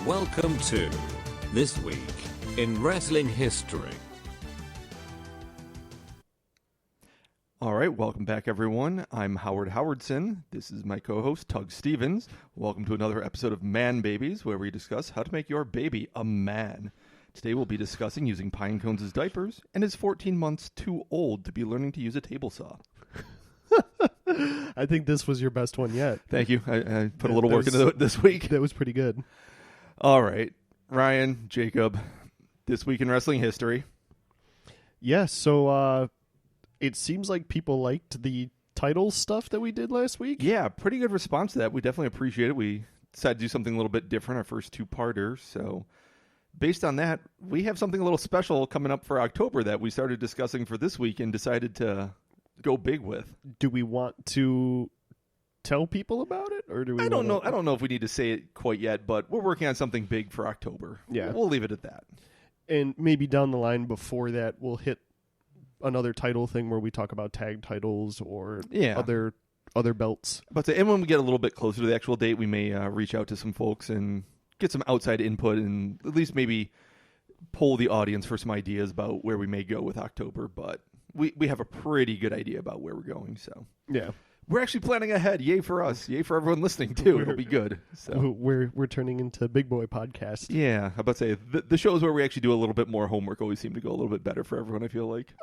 Welcome to This Week in Wrestling History. All right, welcome back, everyone. I'm Howard Howardson. This is my co-host, Tug Stevens. Welcome to another episode of Man Babies, where we discuss how to make your baby a man. Today we'll be discussing using pine cones as diapers and is 14 months too old to be learning to use a table saw. I think this was your best one yet. Thank you. I put a little work into it this week. That was pretty good. All right, Ryan, Jacob, This Week in Wrestling History. Yeah, so it seems like people liked the title stuff that we did last week. Yeah, pretty good response to that. We definitely appreciate it. We decided to do something a little bit different, our first two-parter. So based on that, we have something a little special coming up for October that we started discussing for this week and decided to go big with. Do we want to tell people about it, or do we? I don't know if we need to say it quite yet, but we're working on something big for October. Yeah. We'll leave it at that. And maybe down the line before that, we'll hit another title thing where we talk about tag titles or other belts. And when we get a little bit closer to the actual date, we may reach out to some folks and get some outside input and at least maybe poll the audience for some ideas about where we may go with October. But we have a pretty good idea about where we're going. So yeah. We're actually planning ahead. Yay for us. Yay for everyone listening, too. It'll be good. So We're turning into Big Boy Podcast. Yeah. I'm about to say, the shows where we actually do a little bit more homework always seem to go a little bit better for everyone, I feel like.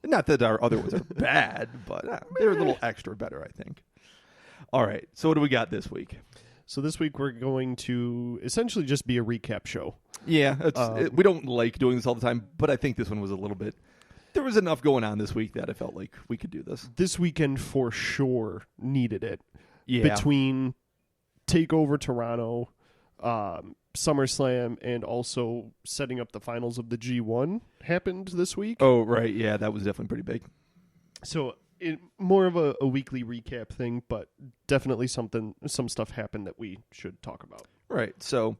Not that our other ones are bad, but they're a little extra better, I think. All right. So what do we got this week? So this week we're going to essentially just be a recap show. Yeah. We don't like doing this all the time, but I think this one was a little bit... There was enough going on this week that I felt like we could do this. This weekend for sure needed it. Yeah. Between TakeOver Toronto, SummerSlam, and also setting up the finals of the G1 happened this week. Oh, right. Yeah, that was definitely pretty big. So more of a weekly recap thing, but definitely some stuff happened that we should talk about. Right. So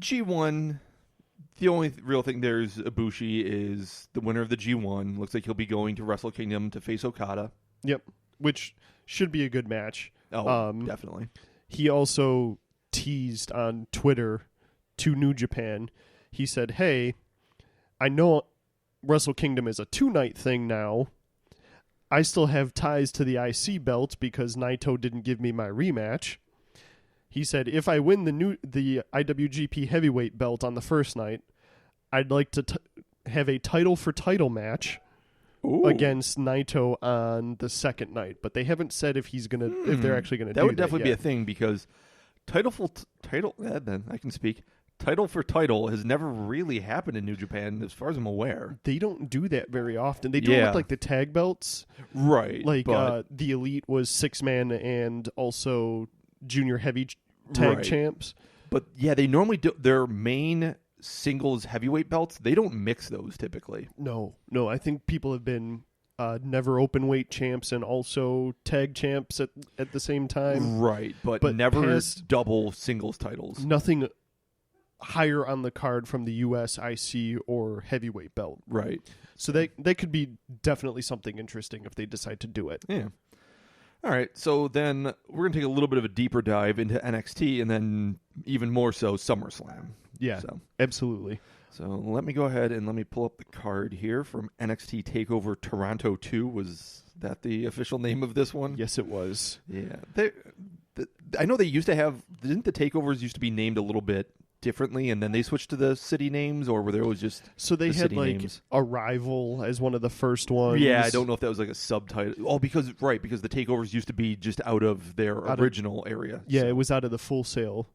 G1... The only real thing there is Ibushi is the winner of the G1. Looks like he'll be going to Wrestle Kingdom to face Okada. Yep, which should be a good match. Oh, definitely. He also teased on Twitter to New Japan. He said, hey, I know Wrestle Kingdom is a 2-night thing now. I still have ties to the IC belt because Naito didn't give me my rematch. He said, if I win the IWGP Heavyweight belt on the first night, I'd like to have a title-for-title match against Naito on the second night. But they haven't said if they're actually going to do that. That would definitely be a thing because title for title has never really happened in New Japan as far as I'm aware. They don't do that very often. They do it with like the tag belts. Right. Like the Elite was 6-man and also junior heavy tag champs. But yeah, they normally do their main singles heavyweight belts. They don't mix those typically. No. I think people have been never open weight champs and also tag champs at the same time. Right, but never double singles titles. Nothing higher on the card from the US IC or heavyweight belt. Right. So they could be definitely something interesting if they decide to do it. Yeah. All right, so then we're going to take a little bit of a deeper dive into NXT and then even more so SummerSlam. Yeah, absolutely. So let me go ahead and let me pull up the card here from NXT TakeOver Toronto 2. Was that the official name of this one? Yes, it was. Yeah. I know they used to have... Didn't the TakeOvers used to be named a little bit differently and then they switched to the city names, or were they always just so they had like names? Arrival as one of the first ones? Yeah, I don't know if that was like a subtitle. Oh, because the TakeOvers used to be just out of their original area. Yeah, it was out of the Full Sail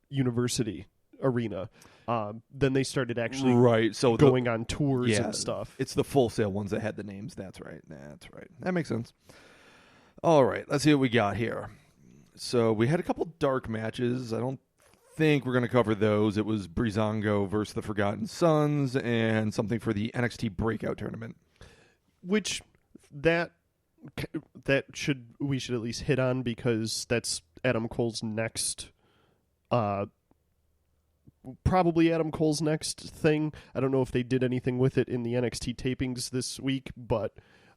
University arena. Then they started actually going on tours and stuff. It's the Full Sail ones that had the names. That's right. That makes sense. All right, let's see what we got here. So we had a couple dark matches. I don't think we're going to cover those. It was Breezango versus the Forgotten Sons and something for the NXT Breakout Tournament. Which we should at least hit on because that's Adam Cole's next probably Adam Cole's next thing. I don't know if they did anything with it in the NXT tapings this week, but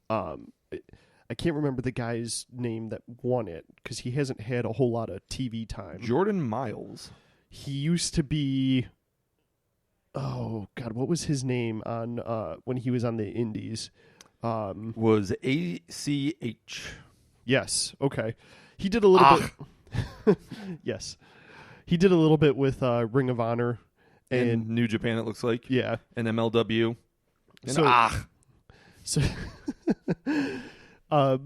I can't remember the guy's name that won it because he hasn't had a whole lot of TV time. Jordan Miles. He used to be, oh God, what was his name on when he was on the Indies? Was ACH. Yes. Okay. He did a little bit. Yes. He did a little bit with Ring of Honor and New Japan, it looks like. Yeah. And MLW. And So,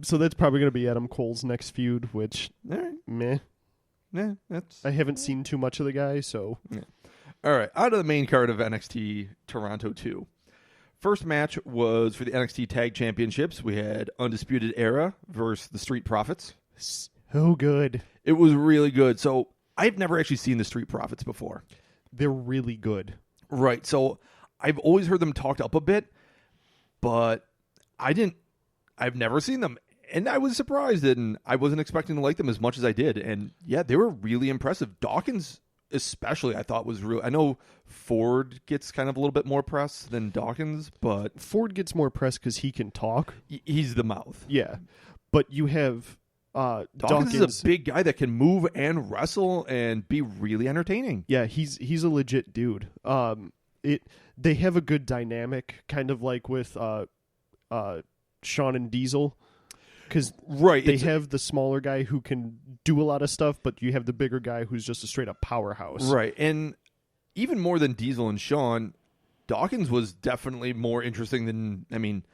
so that's probably going to be Adam Cole's next feud, which, all right. meh. Yeah, that's... I haven't seen too much of the guy, so... Yeah. All right, out of the main card of NXT Toronto 2. First match was for the NXT Tag Championships. We had Undisputed Era versus the Street Profits. So good. It was really good. So I've never actually seen the Street Profits before. They're really good. Right. So I've always heard them talked up a bit, but I've never seen them. And I was surprised, and I wasn't expecting to like them as much as I did. And yeah, they were really impressive. Dawkins especially, I thought was real. I know Ford gets kind of a little bit more press than Dawkins, but Ford gets more press because he can talk. He's the mouth. Yeah. But you have Dawkins is a big guy that can move and wrestle and be really entertaining. Yeah, he's a legit dude. They have a good dynamic, kind of like with Shawn and Diesel, because they have the smaller guy who can do a lot of stuff, but you have the bigger guy who's just a straight up powerhouse. Right, and even more than Diesel and Shawn, Dawkins was definitely more interesting than, I mean,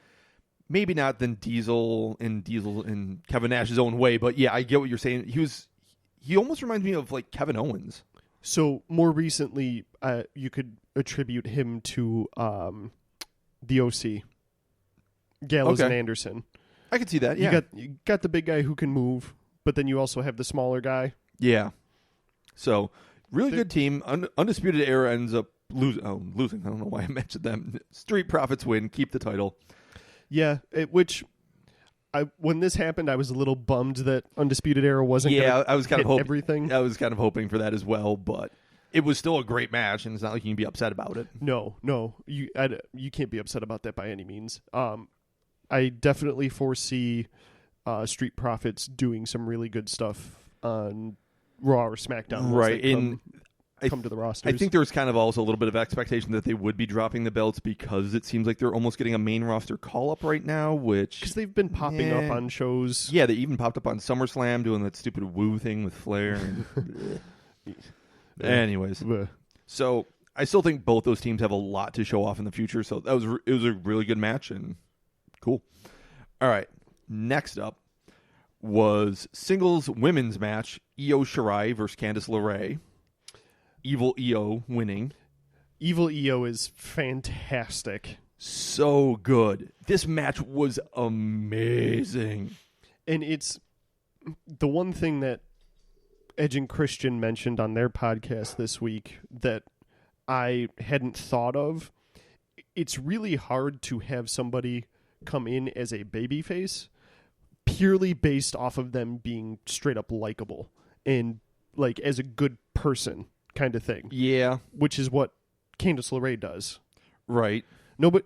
maybe not than Diesel and Kevin Nash's own way, but yeah, I get what you're saying. He almost reminds me of like Kevin Owens. So more recently, you could attribute him to the OC, Gallows and Anderson. I could see that. Yeah, you got the big guy who can move, but then you also have the smaller guy. Yeah. So really good team. Undisputed Era ends up losing. I don't know why I mentioned them. Street Profits win, keep the title. Yeah, when this happened, I was a little bummed that Undisputed Era wasn't. Yeah, I was kind of hoping everything. I was kind of hoping for that as well, but it was still a great match, and it's not like you can be upset about it. No, you can't be upset about that by any means. I definitely foresee Street Profits doing some really good stuff on Raw or SmackDown. Right, come to the rosters. I think there's kind of also a little bit of expectation that they would be dropping the belts because it seems like they're almost getting a main roster call-up right now, which... Because they've been popping up on shows. Yeah, they even popped up on SummerSlam doing that stupid woo thing with Flair. And... Anyways. So I still think both those teams have a lot to show off in the future, so it was a really good match, and cool. All right, next up was singles women's match, Io Shirai versus Candice LeRae. Evil Io winning. Evil Io is fantastic. So good. This match was amazing. And it's the one thing that Edge and Christian mentioned on their podcast this week that I hadn't thought of. It's really hard to have somebody come in as a babyface purely based off of them being straight up likable and like as a good person kind of thing. Yeah. Which is what Candice LeRae does. Right. No, but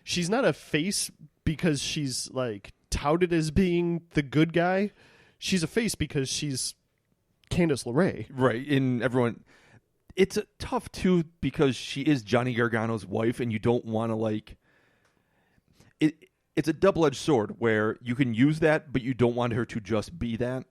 she's not a face because she's like touted as being the good guy. She's a face because she's Candice LeRae. Right. And everyone... It's tough, too, because she is Johnny Gargano's wife, and you don't want to, like... It's a double-edged sword where you can use that, but you don't want her to just be that.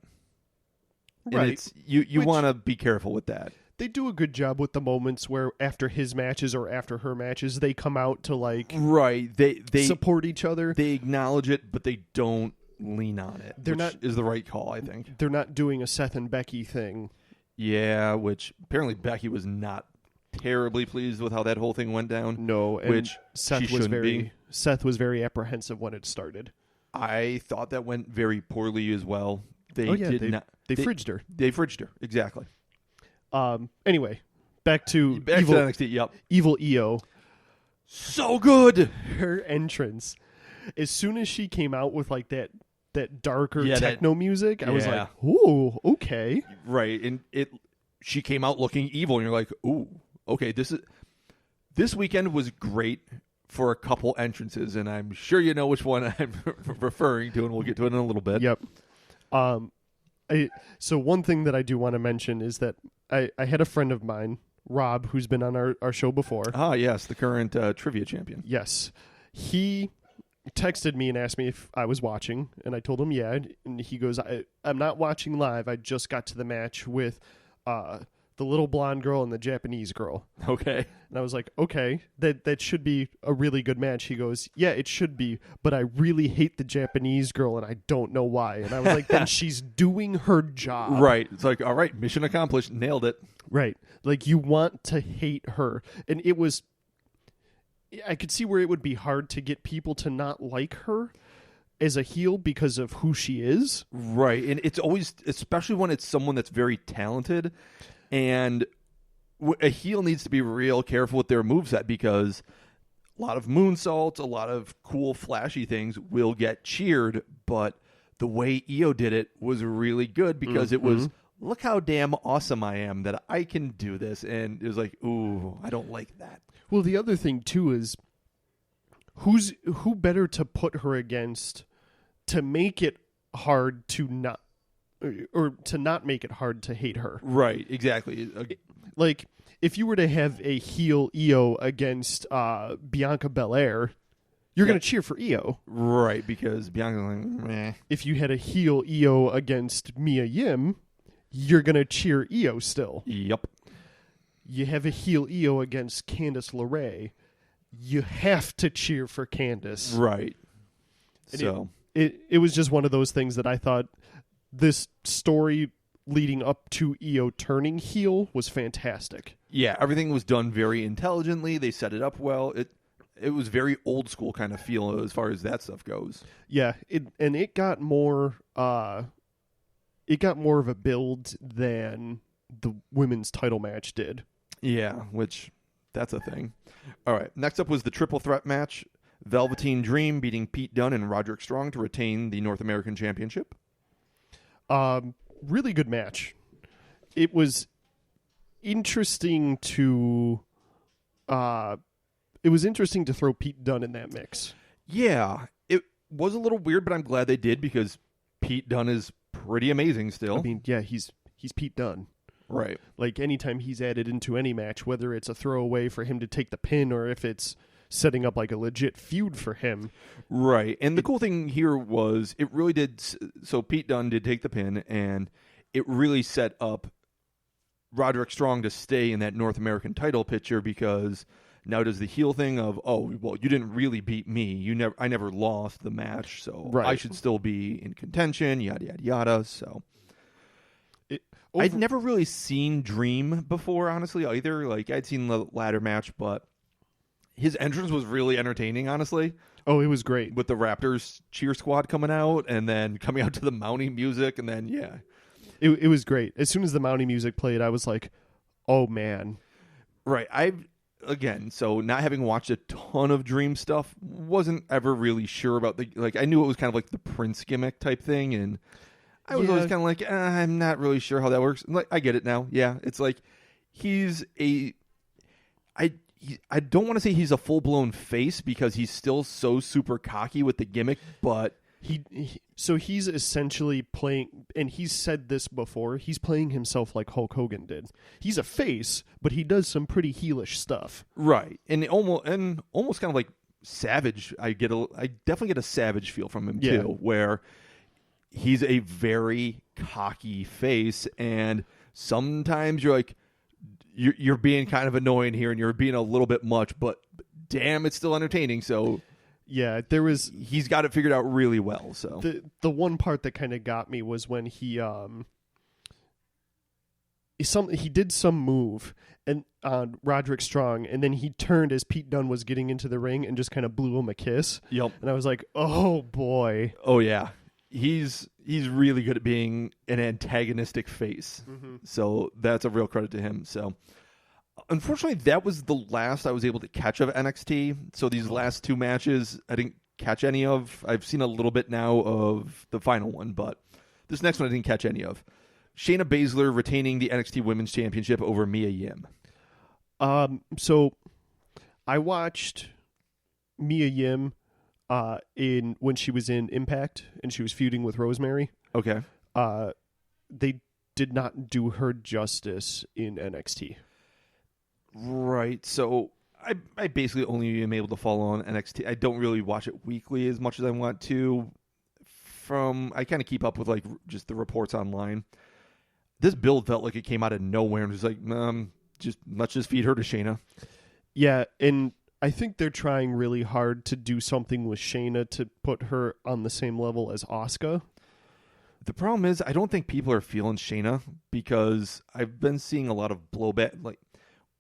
Right. And you want to be careful with that. They do a good job with the moments where after his matches or after her matches, they come out to like they support each other. They acknowledge it, but they don't lean on it. Which is the right call, I think. They're not doing a Seth and Becky thing. Yeah, which apparently Becky was not terribly pleased with how that whole thing went down. No, and which Seth was very apprehensive when it started. I thought that went very poorly as well. They fridged her. They fridged her, exactly. Anyway, back to to NXT. Yep. Evil Io. So good. Her entrance, as soon as she came out with like that darker techno music, I was like, "Ooh, okay." Right, and she came out looking evil, and you're like, "Ooh, okay." This weekend was great for a couple entrances, and I'm sure you know which one I'm referring to, and we'll get to it in a little bit. Yep. So one thing that I do want to mention is that I had a friend of mine, Rob, who's been on our show before. Ah, yes, the current trivia champion. Yes. He texted me and asked me if I was watching, and I told him yeah, and he goes, I'm not watching live. I just got to the match with the little blonde girl and the Japanese girl. Okay. And I was like, okay, that should be a really good match. He goes, yeah, it should be, but I really hate the Japanese girl, and I don't know why. And I was like, then she's doing her job. Right. It's like, all right, mission accomplished. Nailed it. Right. Like, you want to hate her. And it was, I could see where it would be hard to get people to not like her as a heel because of who she is. Right. And it's always, especially when it's someone that's very talented, and a heel needs to be real careful with their moveset, because a lot of moonsaults, a lot of cool, flashy things will get cheered, but the way Io did it was really good, because it was, look how damn awesome I am that I can do this. And it was like, ooh, I don't like that. Well, the other thing, too, is who better to put her against to make it hard to not, or to not make it hard to hate her. Right, exactly. Like, if you were to have a heel Io against Bianca Belair, you're going to cheer for Io. Right, because Bianca's like, meh. If you had a heel Io against Mia Yim, you're going to cheer Io still. Yep. You have a heel Io against Candice LeRae, you have to cheer for Candice. Right. And so it was just one of those things that I thought this story leading up to Io turning heel was fantastic. yeah, everything was done very intelligently. They set it up well. It was very old school kind of feel as far as that stuff goes. Yeah, it got more of a build than the women's title match did. Yeah, which that's a thing. All right, next up was the triple threat match. Velveteen Dream beating Pete Dunne and Roderick Strong to retain the North American Championship. Really good match. It was interesting to throw Pete Dunne in that mix. Yeah, it was a little weird, but I'm glad they did, because Pete Dunne is pretty amazing still. I mean, yeah, he's Pete Dunne. Right. Like, anytime he's added into any match, whether it's a throwaway for him to take the pin or if it's setting up like a legit feud for him. Right. And the cool thing here was it really did. So Pete Dunne did take the pin, and it really set up Roderick Strong to stay in that North American title picture, because now does the heel thing of, oh, well, you didn't really beat me. I never lost the match, so right. I should still be in contention, yada, yada, yada. So I'd never really seen Dream before, honestly, either. Like, I'd seen the ladder match, but his entrance was really entertaining, honestly. Oh, it was great. With the Raptors cheer squad coming out and then coming out to the Mountie music, and then, yeah. It was great. As soon as the Mountie music played, I was like, oh, man. Right. Again, so not having watched a ton of Dream stuff, wasn't ever really sure about I knew it was kind of like the Prince gimmick type thing, and I was always kind of like, I'm not really sure how that works. Like, I get it now. Yeah, it's like I don't want to say he's a full-blown face, because he's still so super cocky with the gimmick, but so he's essentially playing, and he's said this before, he's playing himself like Hulk Hogan did. He's a face, but he does some pretty heelish stuff. Right. And almost kind of like Savage. I definitely get a Savage feel from him too, where he's a very cocky face, and sometimes you're like, you're being kind of annoying here, and you're being a little bit much, but damn, it's still entertaining. So yeah, he's got it figured out really well. So the one part that kind of got me was when he did some move and on Roderick Strong, and then he turned as Pete Dunne was getting into the ring and just kind of blew him a kiss. Yep. And I was like, oh boy. Oh yeah. He's really good at being an antagonistic face. Mm-hmm. So that's a real credit to him. So unfortunately, that was the last I was able to catch of NXT. So these last two matches, I didn't catch any of. I've seen a little bit now of the final one, but this next one I didn't catch any of. Shayna Baszler retaining the NXT Women's Championship over Mia Yim. So I watched Mia Yim when she was in Impact and she was feuding with Rosemary. Okay. they did not do her justice in NXT. Right. So I basically only am able to follow on NXT. I don't really watch it weekly as much as I want to. I kind of keep up with like just the reports online. This build felt like it came out of nowhere and was like, let's just feed her to Shayna. Yeah, and I think they're trying really hard to do something with Shayna to put her on the same level as Asuka. The problem is, I don't think people are feeling Shayna because I've been seeing a lot of blowback. Like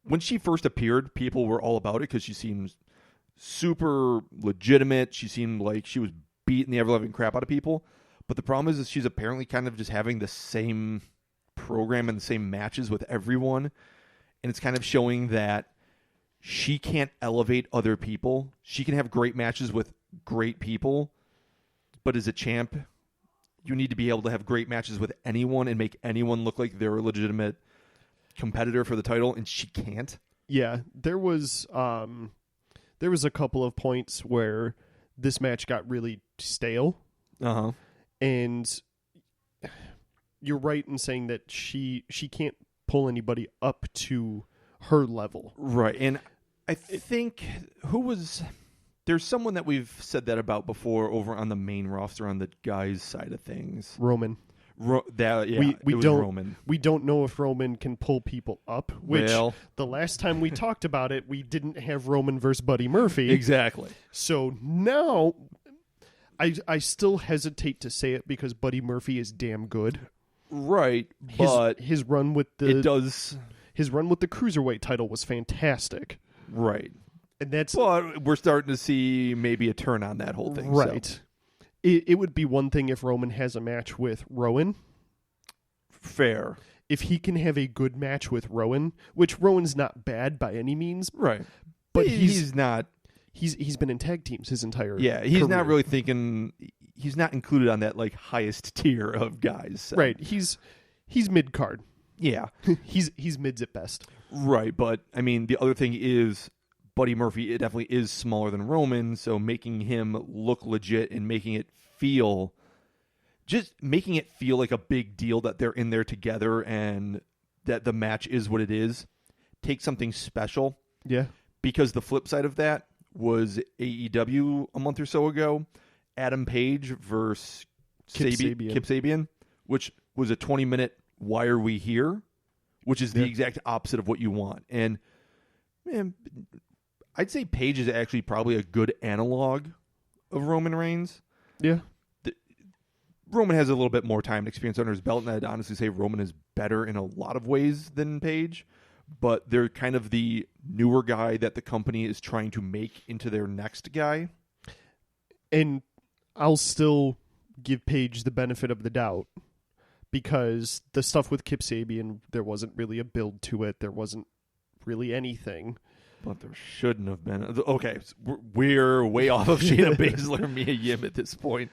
when she first appeared, people were all about it because she seems super legitimate. She seemed like she was beating the ever-loving crap out of people. But the problem is she's apparently kind of just having the same program and the same matches with everyone. And it's kind of showing that she can't elevate other people. She can have great matches with great people. But as a champ, you need to be able to have great matches with anyone and make anyone look like they're a legitimate competitor for the title. And she can't. Yeah, there was a couple of points where this match got really stale. Uh-huh. And you're right in saying that she can't pull anybody up to her level. Right. And I think there's someone that we've said that about before over on the main roster on the guys' side of things. Roman. Roman. We don't know if Roman can pull people up, which the last time we talked about it, we didn't have Roman versus Buddy Murphy. Exactly. So now I still hesitate to say it because Buddy Murphy is damn good. Right, but his run with the cruiserweight title was fantastic. Right. And but we're starting to see maybe a turn on that whole thing. Right. So. It would be one thing if Roman has a match with Rowan. Fair. If he can have a good match with Rowan, which Rowan's not bad by any means. Right. But he's not. He's been in tag teams his entire he's career. not really thinking. He's not included on that like highest tier of guys. So. Right. He's mid card. Yeah. he's mids at best. Right. But I mean, the other thing is Buddy Murphy. It definitely is smaller than Roman, so making him look legit and making it feel like a big deal that they're in there together and that the match is what it is. Take something special. Yeah. Because the flip side of that was AEW a month or so ago. Adam Page versus Kip Sabian, which was a 20-minute Why Are We Here? Which is the exact opposite of what you want. And, man, I'd say Page is actually probably a good analog of Roman Reigns. Yeah. Roman has a little bit more time and experience under his belt, and I'd honestly say Roman is better in a lot of ways than Page. But they're kind of the newer guy that the company is trying to make into their next guy. And I'll still give Page the benefit of the doubt because the stuff with Kip Sabian, there wasn't really a build to it. There wasn't really anything. But there shouldn't have been. Okay, we're way off of Shayna Baszler, Mia Yim at this point.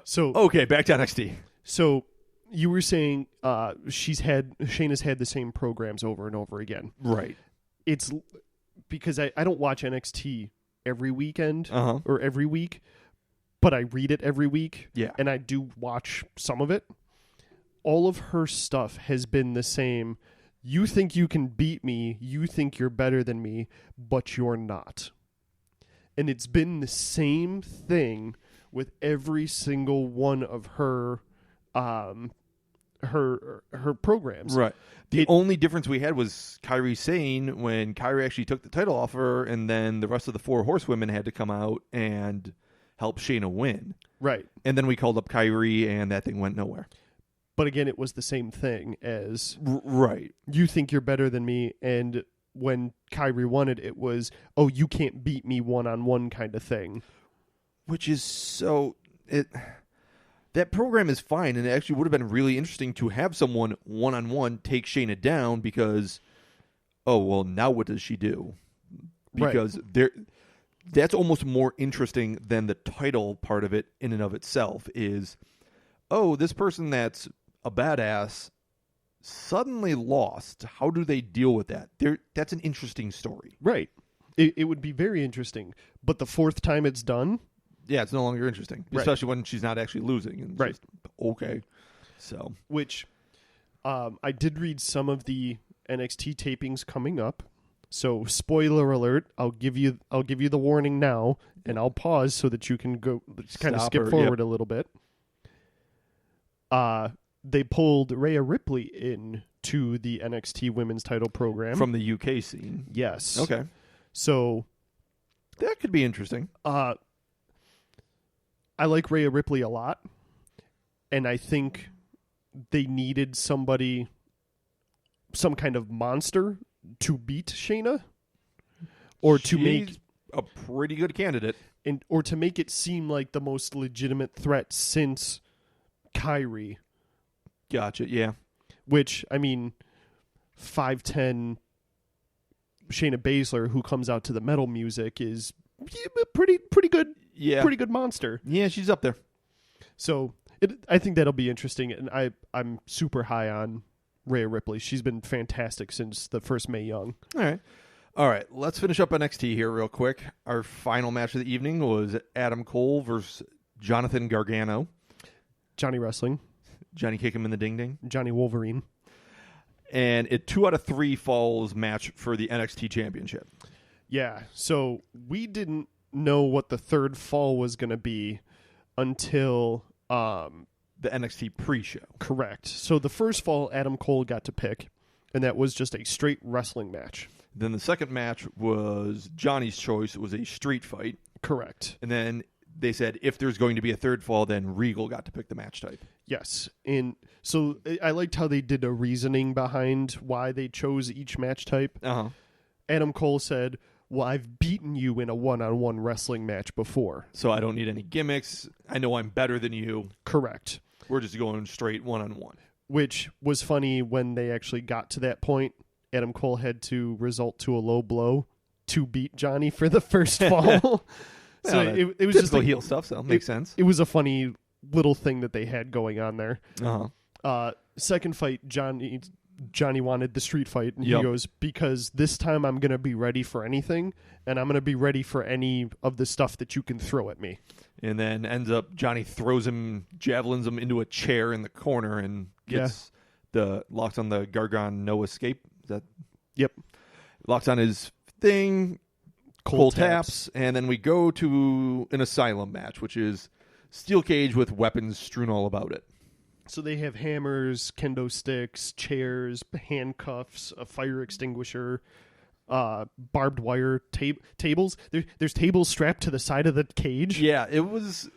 So okay, back to NXT. So you were saying Shayna's had the same programs over and over again. Right. It's because I don't watch NXT every weekend or every week, but I read it every week. Yeah. And I do watch some of it. All of her stuff has been the same. You think you can beat me. You think you're better than me, but you're not. And it's been the same thing with every single one of her programs. Right. The only difference we had was Kairi Sane when Kairi actually took the title off her, and then the rest of the four horsewomen had to come out and help Shayna win. Right. And then we called up Kairi, and that thing went nowhere. But again, it was the same thing as right. You think you're better than me, and when Kairi won it, it was, oh, you can't beat me one-on-one kind of thing. Which is so... That program is fine, and it actually would have been really interesting to have someone one-on-one take Shayna down because, oh, well, now what does she do? Because that's almost more interesting than the title part of it in and of itself is, oh, this person that's a badass suddenly lost. How do they deal with that? That's an interesting story. Right. It would be very interesting. But the fourth time it's done... Yeah, it's no longer interesting, especially when she's not actually losing. And right. Just, okay. So, which I did read some of the NXT tapings coming up. So spoiler alert, I'll give you the warning now, and I'll pause so that you can go kind of skip forward a little bit. They pulled Rhea Ripley in to the NXT Women's Title program From the UK scene. Yes. Okay. So That could be interesting. I like Rhea Ripley a lot, and I think they needed some kind of monster to beat Shayna, or to make a pretty good candidate, or to make it seem like the most legitimate threat since Kyrie. Gotcha. Yeah. Which, I mean, 5'10" Shayna Baszler, who comes out to the metal music, is pretty good. Yeah. Pretty good monster. Yeah, she's up there. So I think that'll be interesting, and I'm super high on Rhea Ripley. She's been fantastic since the first Mae Young. All right. Let's finish up NXT here real quick. Our final match of the evening was Adam Cole versus Jonathan Gargano. Johnny Wrestling. Johnny kick him in the ding ding. Johnny Wolverine. And a 2 out of 3 falls match for the NXT Championship. Yeah. So we didn't know what the third fall was going to be until the NXT pre-show. Correct. So the first fall Adam Cole got to pick, and that was just a straight wrestling match. Then the second match was Johnny's choice. It was a street fight. Correct. And then they said if there's going to be a third fall, then Regal got to pick the match type. Yes. And so I liked how they did a reasoning behind why they chose each match type. Uh-huh. Adam Cole said, well, I've beaten you in a one-on-one wrestling match before. So I don't need any gimmicks. I know I'm better than you. Correct. We're just going straight one-on-one. Which was funny when they actually got to that point. Adam Cole had to resort to a low blow to beat Johnny for the first fall. So it was just like heel stuff, so it makes sense. It was a funny little thing that they had going on there. Uh-huh. Second fight, Johnny wanted the street fight, and he goes, because this time I'm going to be ready for anything, and I'm going to be ready for any of the stuff that you can throw at me. And then ends up, Johnny javelins him into a chair in the corner and gets locks on the Gargano no escape. Is that? Yep. Locks on his thing. Cole taps, and then we go to an asylum match, which is steel cage with weapons strewn all about it. So they have hammers, kendo sticks, chairs, handcuffs, a fire extinguisher, barbed wire tables. There's tables strapped to the side of the cage. Yeah, it was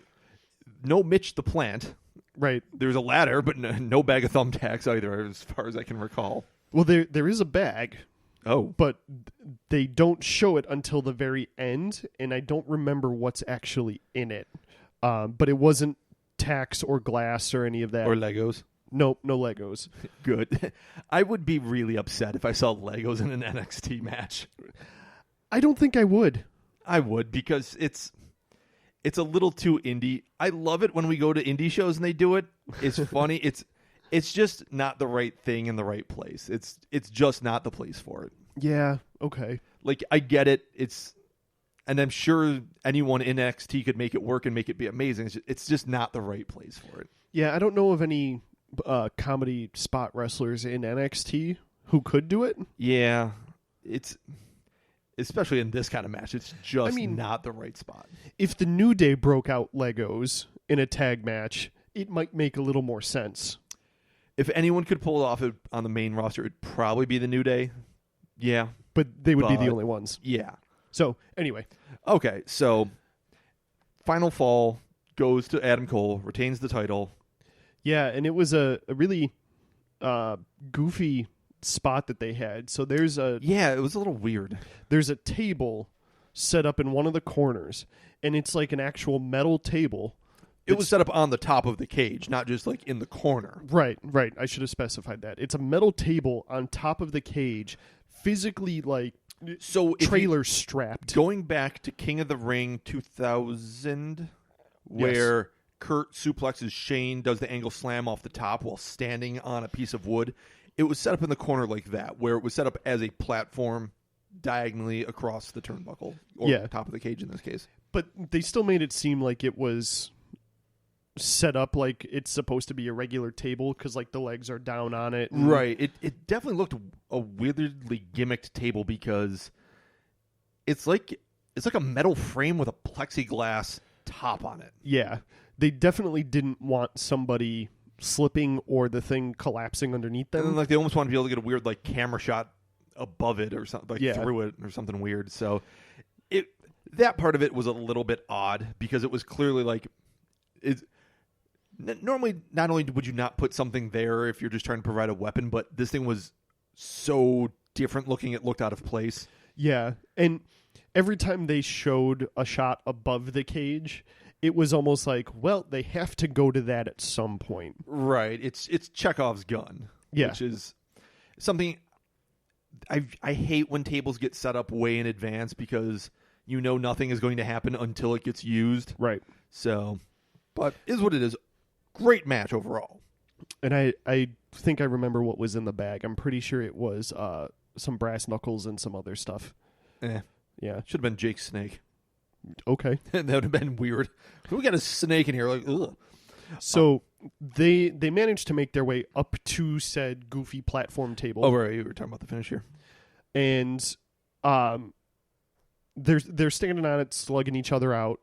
no Mitch the Plant. Right. There's a ladder, but no bag of thumbtacks either, as far as I can recall. Well, there is a bag. Oh. But they don't show it until the very end, and I don't remember what's actually in it. But it wasn't tacks or glass or any of that. Or Legos. Nope, no Legos. Good. I would be really upset if I saw Legos in an NXT match. I don't think I would. I would, because it's a little too indie. I love it when we go to indie shows and they do it. It's funny. It's just not the right thing in the right place. It's just not the place for it. Yeah, okay. Like, I get it. And I'm sure anyone in NXT could make it work and make it be amazing. It's just not the right place for it. Yeah, I don't know of any comedy spot wrestlers in NXT who could do it. Yeah, it's especially in this kind of match. It's just not the right spot. If the New Day broke out Legos in a tag match, it might make a little more sense. If anyone could pull it off on the main roster, it would probably be the New Day. Yeah. But they would be the only ones. Yeah. So, anyway. Okay, so final fall goes to Adam Cole, retains the title. Yeah, and it was a really goofy spot that they had. So there's Yeah, it was a little weird. There's a table set up in one of the corners, and it's like an actual metal table. It was set up on the top of the cage, not just like in the corner. Right. I should have specified that. It's a metal table on top of the cage, physically trailer strapped. Going back to King of the Ring 2000, where Kurt suplexes Shane, does the angle slam off the top while standing on a piece of wood. It was set up in the corner like that, where it was set up as a platform diagonally across the turnbuckle, or top of the cage in this case. But they still made it seem like it was set up like it's supposed to be a regular table because like the legs are down on it. Right. It definitely looked a weirdly gimmicked table because it's like a metal frame with a plexiglass top on it. Yeah. They definitely didn't want somebody slipping or the thing collapsing underneath them. And then, like, they almost want to be able to get a weird like camera shot above it or something, like through it or something weird. So that part of it was a little bit odd because it was clearly like normally not only would you not put something there if you're just trying to provide a weapon, but this thing was so different looking it looked out of place. Yeah. And every time they showed a shot above the cage, it was almost like, well, they have to go to that at some point. Right. It's Chekhov's gun. Yeah. Which is something I hate when tables get set up way in advance because you know nothing is going to happen until it gets used. Right. So, but is what it is. Great match overall. And I think I remember what was in the bag. I'm pretty sure it was some brass knuckles and some other stuff. Yeah. Should have been Jake's snake. Okay. That would have been weird. We got a snake in here. Like, ugh. So they managed to make their way up to said goofy platform table. Oh, right. You were talking about the finish here. And they're standing on it, slugging each other out.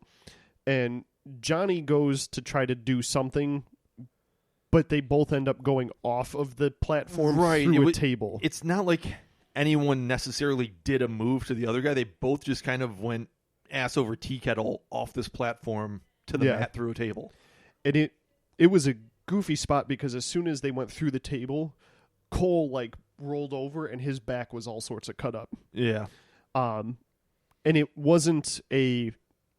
And Johnny goes to try to do something, but they both end up going off of the platform through a table. It's not like anyone necessarily did a move to the other guy. They both just kind of went ass over tea kettle off this platform to the mat through a table. And it was a goofy spot because as soon as they went through the table, Cole like rolled over and his back was all sorts of cut up. Yeah. And it wasn't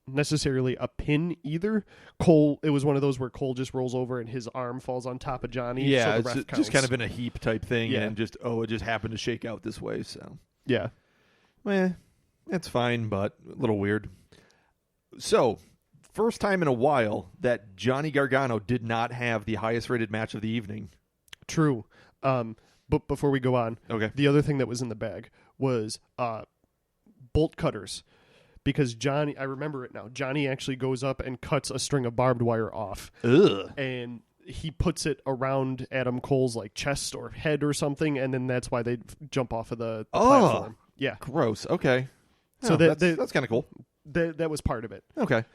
necessarily a pin either. It was one of those where Cole just rolls over and his arm falls on top of Johnny. Yeah, so the ref it's counts. just kind of in a heap type thing, and it just happened to shake out this way. So yeah, that's fine, but a little weird. So, first time in a while that Johnny Gargano did not have the highest rated match of the evening. True. But before we go on, okay, the other thing that was in the bag was bolt cutters. Because Johnny, I remember it now, Johnny actually goes up and cuts a string of barbed wire off. Ugh. And he puts it around Adam Cole's like chest or head or something, and then that's why they jump off of the platform. Yeah. Gross. Okay. So that's kind of cool. That was part of it. Okay.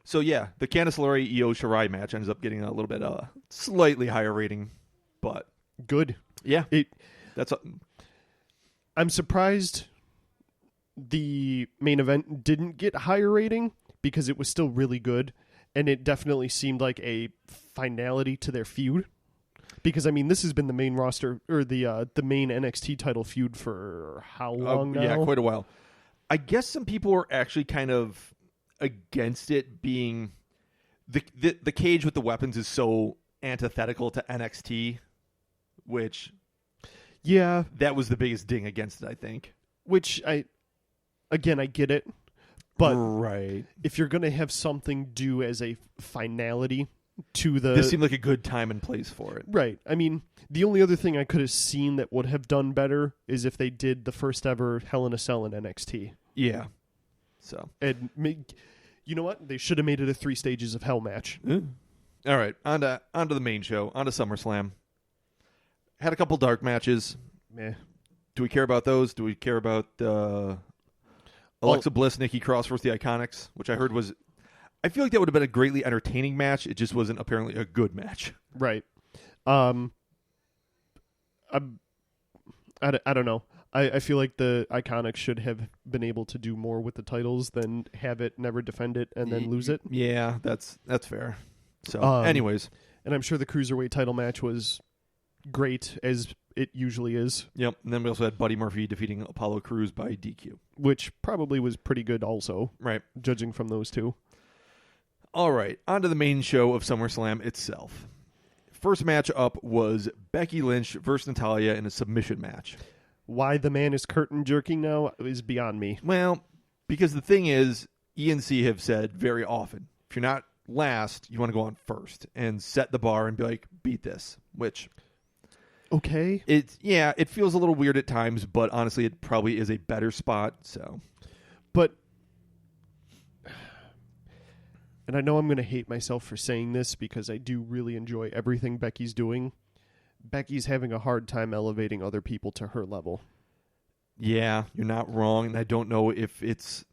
So yeah, the Candice LeRae Io Shirai match ends up getting a little bit slightly higher rating, but good. Yeah. I'm surprised the main event didn't get higher rating because it was still really good, and it definitely seemed like a finality to their feud. Because I mean, this has been the main roster or the main NXT title feud for how long now? Yeah, quite a while. I guess some people were actually kind of against it being the cage with the weapons is so antithetical to NXT, which that was the biggest ding against it, I think. Which I get it, but right, if you're going to have something do as a finality to this seemed like a good time and place for it. Right. I mean, the only other thing I could have seen that would have done better is if they did the first ever Hell in a Cell in NXT. Yeah. So, and you know what? They should have made it a 3 stages of Hell match. All right, on to the main show, on to SummerSlam. Had a couple dark matches. Meh. Do we care about those? Do we care about Alexa Bliss, Nikki Cross versus the Iconics, which I heard was... I feel like that would have been a greatly entertaining match. It just wasn't apparently a good match. Right. I don't know. I feel like the Iconics should have been able to do more with the titles than have it never defend it and then lose it. Yeah, that's fair. So, anyways. And I'm sure the Cruiserweight title match was great, as it usually is. Yep. And then we also had Buddy Murphy defeating Apollo Crews by DQ. Which probably was pretty good also. Right. Judging from those two. All right. On to the main show of SummerSlam itself. First match up was Becky Lynch versus Natalya in a submission match. Why the man is curtain jerking now is beyond me. Well, because the thing is, ENC have said very often, if you're not last, you want to go on first and set the bar and be like, beat this, which... Okay. It feels a little weird at times, but honestly, it probably is a better spot. So, but and I know I'm going to hate myself for saying this because I do really enjoy everything Becky's doing. Becky's having a hard time elevating other people to her level. Yeah, you're not wrong, and I don't know if it's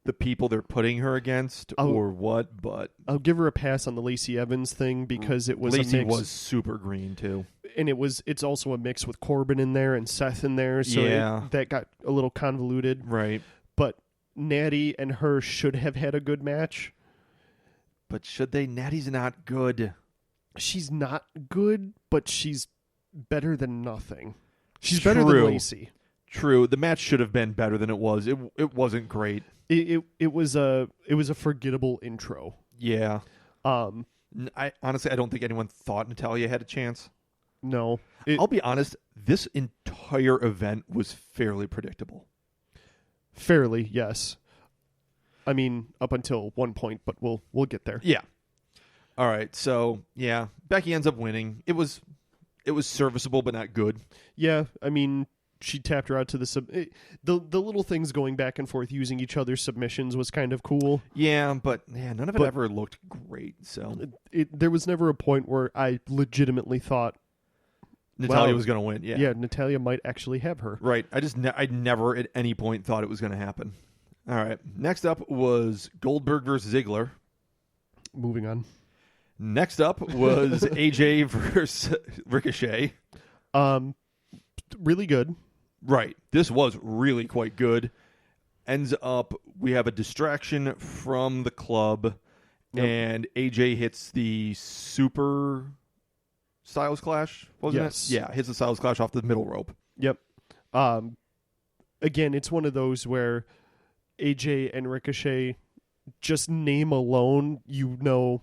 the people they're putting her against or what, but I'll give her a pass on the Lacey Evans thing because it was Lacey a mix. was super green too. And it's also a mix with Corbin in there and Seth in there, so that got a little convoluted. Right. But Natty and her should have had a good match. But should they? Natty's not good. She's not good, but she's better than nothing. She's better than Lacey. True. The match should have been better than it was. It wasn't great. It was a forgettable intro. Yeah. I honestly don't think anyone thought Natalya had a chance. No. I'll be honest, this entire event was fairly predictable. Fairly, yes. I mean, up until one point, but we'll get there. Yeah. All right. So, yeah, Becky ends up winning. It was serviceable but not good. Yeah, I mean, she tapped her out to the little things going back and forth using each other's submissions was kind of cool. Yeah, but none of it ever looked great. So there was never a point where I legitimately thought Natalya was going to win. Yeah, Natalya might actually have her. Right. I never at any point thought it was going to happen. All right. Next up was Goldberg versus Ziggler. Moving on. Next up was AJ versus Ricochet. Really good. Right. This was really quite good. Ends up, we have a distraction from the club, and AJ hits the Super Styles Clash, wasn't it? Yeah, hits the Styles Clash off the middle rope. Yep. Again, it's one of those where AJ and Ricochet, just name alone,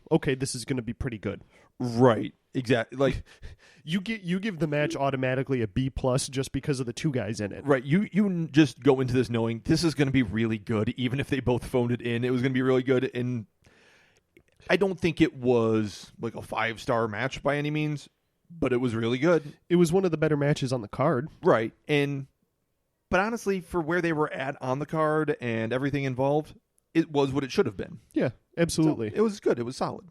okay, this is going to be pretty good. Right. Exactly. Like you give the match automatically a B+ just because of the two guys in it. Right. You just go into this knowing this is going to be really good, even if they both phoned it in. It was going to be really good, and I don't think it was like a 5-star match by any means, but it was really good. It was one of the better matches on the card. Right. But honestly, for where they were at on the card and everything involved, it was what it should have been. Yeah, absolutely. So it was good. It was solid.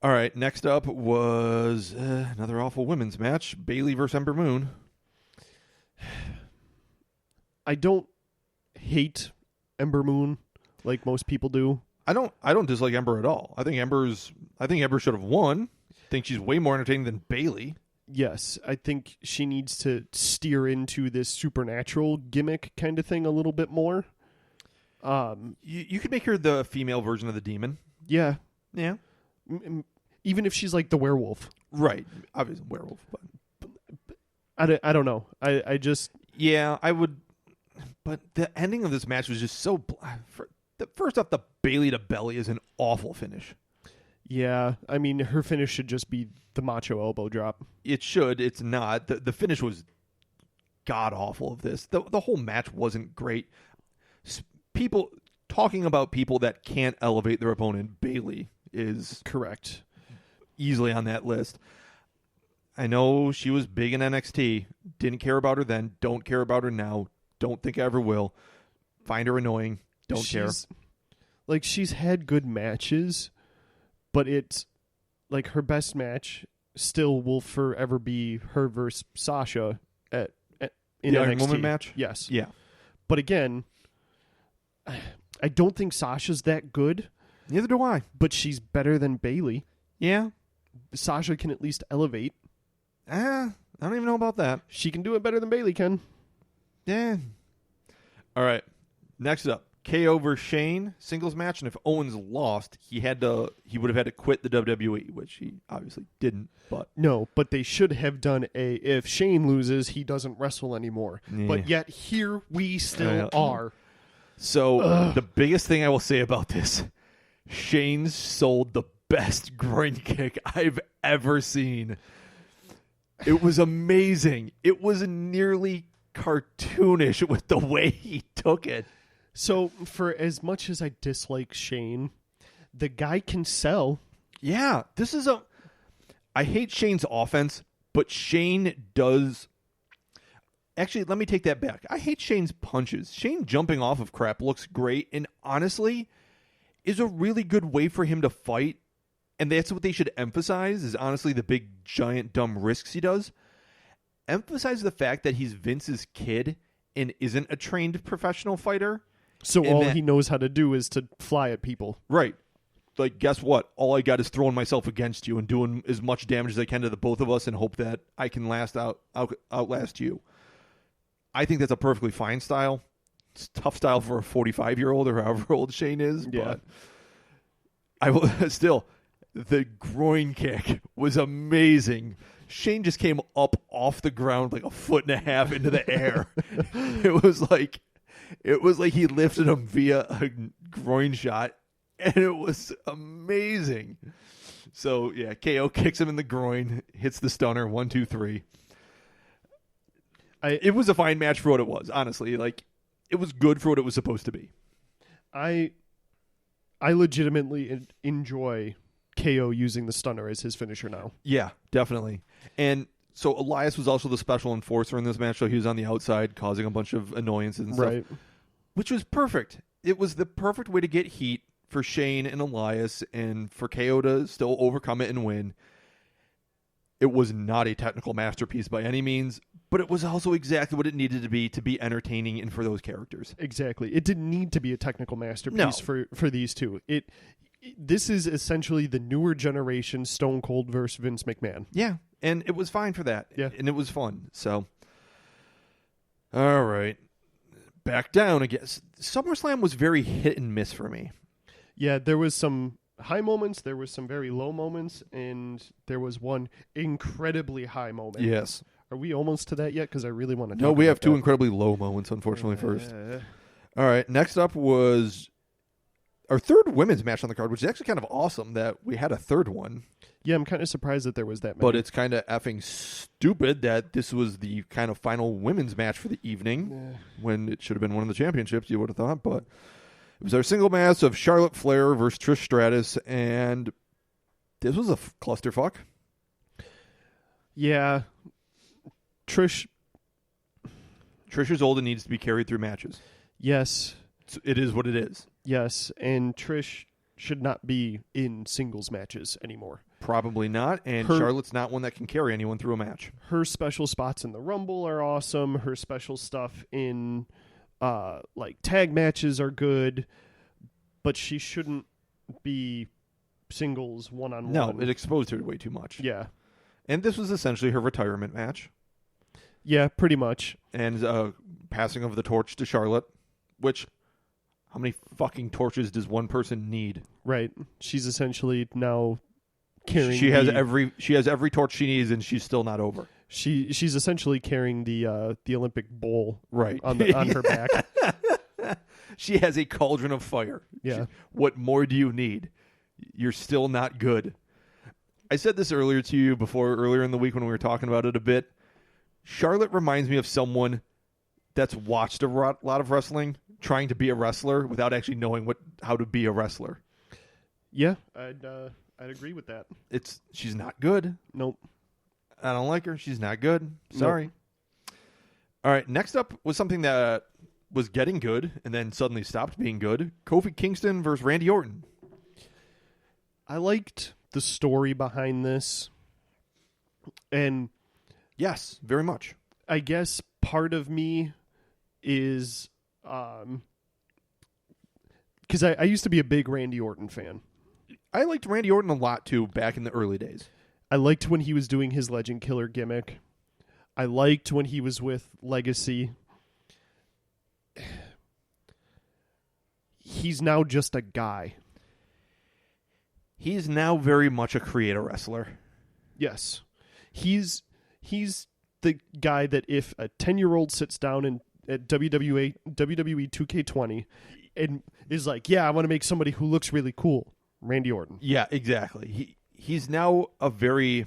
All right, next up was another awful women's match, Bayley versus Ember Moon. I don't hate Ember Moon like most people do. I don't dislike Ember at all. I think Ember should have won. I think she's way more entertaining than Bayley. Yes, I think she needs to steer into this supernatural gimmick kind of thing a little bit more. You could make her the female version of the demon. Yeah. Yeah. Even if she's like the werewolf. Right. Obviously werewolf. But I don't know. I just... Yeah, I would... But the ending of this match was just so... First off, the Bayley to belly is an awful finish. Yeah. I mean, her finish should just be the macho elbow drop. It should. It's not. The finish was god-awful of this. The whole match wasn't great. People... Talking about people that can't elevate their opponent, Bayley is... Correct. Easily on that list. I know she was big in NXT. Didn't care about her then. Don't care about her now. Don't think I ever will. Find her annoying. Don't care. Like, she's had good matches, but it's like her best match still will forever be her versus Sasha in the NXT. Iron Woman match? Yes. Yeah. But again, I don't think Sasha's that good. Neither do I. But she's better than Bayley. Yeah. Sasha can at least elevate. I don't even know about that. She can do it better than Bayley can. Yeah. All right. Next up, KO versus Shane singles match, and if Owens lost, he would have had to quit the WWE, which he obviously didn't. But no, but they should have done if Shane loses, he doesn't wrestle anymore. Yeah. But yet here we still are. So the biggest thing I will say about this, Shane sold the best groin kick I've ever seen. It was amazing. It was nearly cartoonish with the way he took it. So for as much as I dislike Shane, the guy can sell. Yeah, I hate Shane's offense, but Shane does... Actually, let me take that back. I hate Shane's punches. Shane jumping off of crap looks great, and honestly, is a really good way for him to fight. And that's what they should emphasize, is honestly the big, giant, dumb risks he does. Emphasize the fact that he's Vince's kid and isn't a trained professional fighter. So all he knows how to do is to fly at people. Right. Like, guess what? All I got is throwing myself against you and doing as much damage as I can to the both of us and hope that I can outlast you. I think that's a perfectly fine style. It's a tough style for a 45-year-old or however old Shane is. Yeah. But I will still... The groin kick was amazing. Shane just came up off the ground like a foot and a half into the air. It was like he lifted him via a groin shot, and it was amazing. So yeah, KO kicks him in the groin, hits the stunner, 1, 2, 3. It was a fine match for what it was. Honestly, like it was good for what it was supposed to be. I legitimately enjoy KO using the stunner as his finisher now. Yeah, definitely. And so Elias was also the special enforcer in this match, so he was on the outside causing a bunch of annoyances and stuff. Right. Which was perfect. It was the perfect way to get heat for Shane and Elias and for KO to still overcome it and win. It was not a technical masterpiece by any means, but it was also exactly what it needed to be entertaining and for those characters. Exactly. It didn't need to be a technical masterpiece for these two. This is essentially the newer generation Stone Cold versus Vince McMahon. Yeah, and it was fine for that. Yeah. And it was fun. So, all right. Back down again. SummerSlam was very hit and miss for me. Yeah, there was some high moments, there was some very low moments, and there was one incredibly high moment. Yes. Are we almost to that yet? Because I really want to talk No, we about have two that. incredibly low moments, unfortunately, first. All right, next up was our third women's match on the card, which is actually kind of awesome that we had a third one. Yeah, I'm kind of surprised that there was that many. But it's kind of effing stupid that this was the kind of final women's match for the evening when it should have been one of the championships, you would have thought. But it was our single match of Charlotte Flair versus Trish Stratus, and this was a clusterfuck. Yeah. Trish is old and needs to be carried through matches. Yes. It is what it is. Yes, and Trish should not be in singles matches anymore. Probably not, and Charlotte's not one that can carry anyone through a match. Her special spots in the Rumble are awesome. Her special stuff in like tag matches are good, but she shouldn't be singles one-on-one. No, it exposed her way too much. Yeah. And this was essentially her retirement match. Yeah, pretty much. And passing of the torch to Charlotte, which... How many fucking torches does one person need? Right. She's essentially now carrying. She has every torch she needs, and she's still not over. She's essentially carrying the Olympic bowl right on her back. She has a cauldron of fire. Yeah. What more do you need? You're still not good. I said this earlier to you earlier in the week when we were talking about it a bit. Charlotte reminds me of someone that's watched a lot of wrestling, trying to be a wrestler without actually knowing how to be a wrestler. Yeah, I'd agree with that. She's not good. Nope. I don't like her. She's not good. Sorry. Nope. All right, next up was something that was getting good and then suddenly stopped being good. Kofi Kingston versus Randy Orton. I liked the story behind this. And yes, very much. I guess part of me is because I used to be a big Randy Orton fan. I liked Randy Orton a lot too back in the early days. I liked when he was doing his Legend Killer gimmick. I liked when he was with Legacy. He's now just a guy. He's now very much a creator wrestler. Yes. He's the guy that if a 10-year-old sits down at WWE 2K20 and is like, yeah, I want to make somebody who looks really cool, Randy Orton. Yeah, exactly. He's now a very,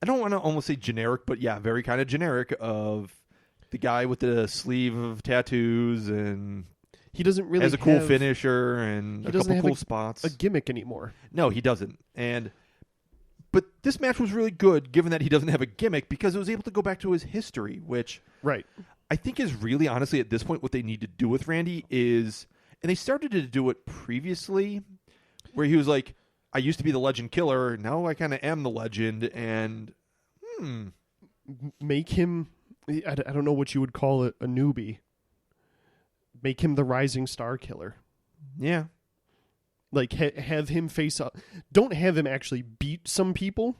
I don't want to almost say generic, but yeah, very kind of generic of the guy with the sleeve of tattoos and he doesn't really has a cool finisher and a couple cool spots. A gimmick anymore. No, he doesn't. But this match was really good, given that he doesn't have a gimmick, because it was able to go back to his history, which right. I think is really, honestly, at this point, what they need to do with Randy is, And they started to do it previously, where he was like, I used to be the legend killer, now I kind of am the legend, and make him, I don't know what you would call it, a newbie. Make him the rising star killer. Yeah. Like, have him face up. Don't have him actually beat some people,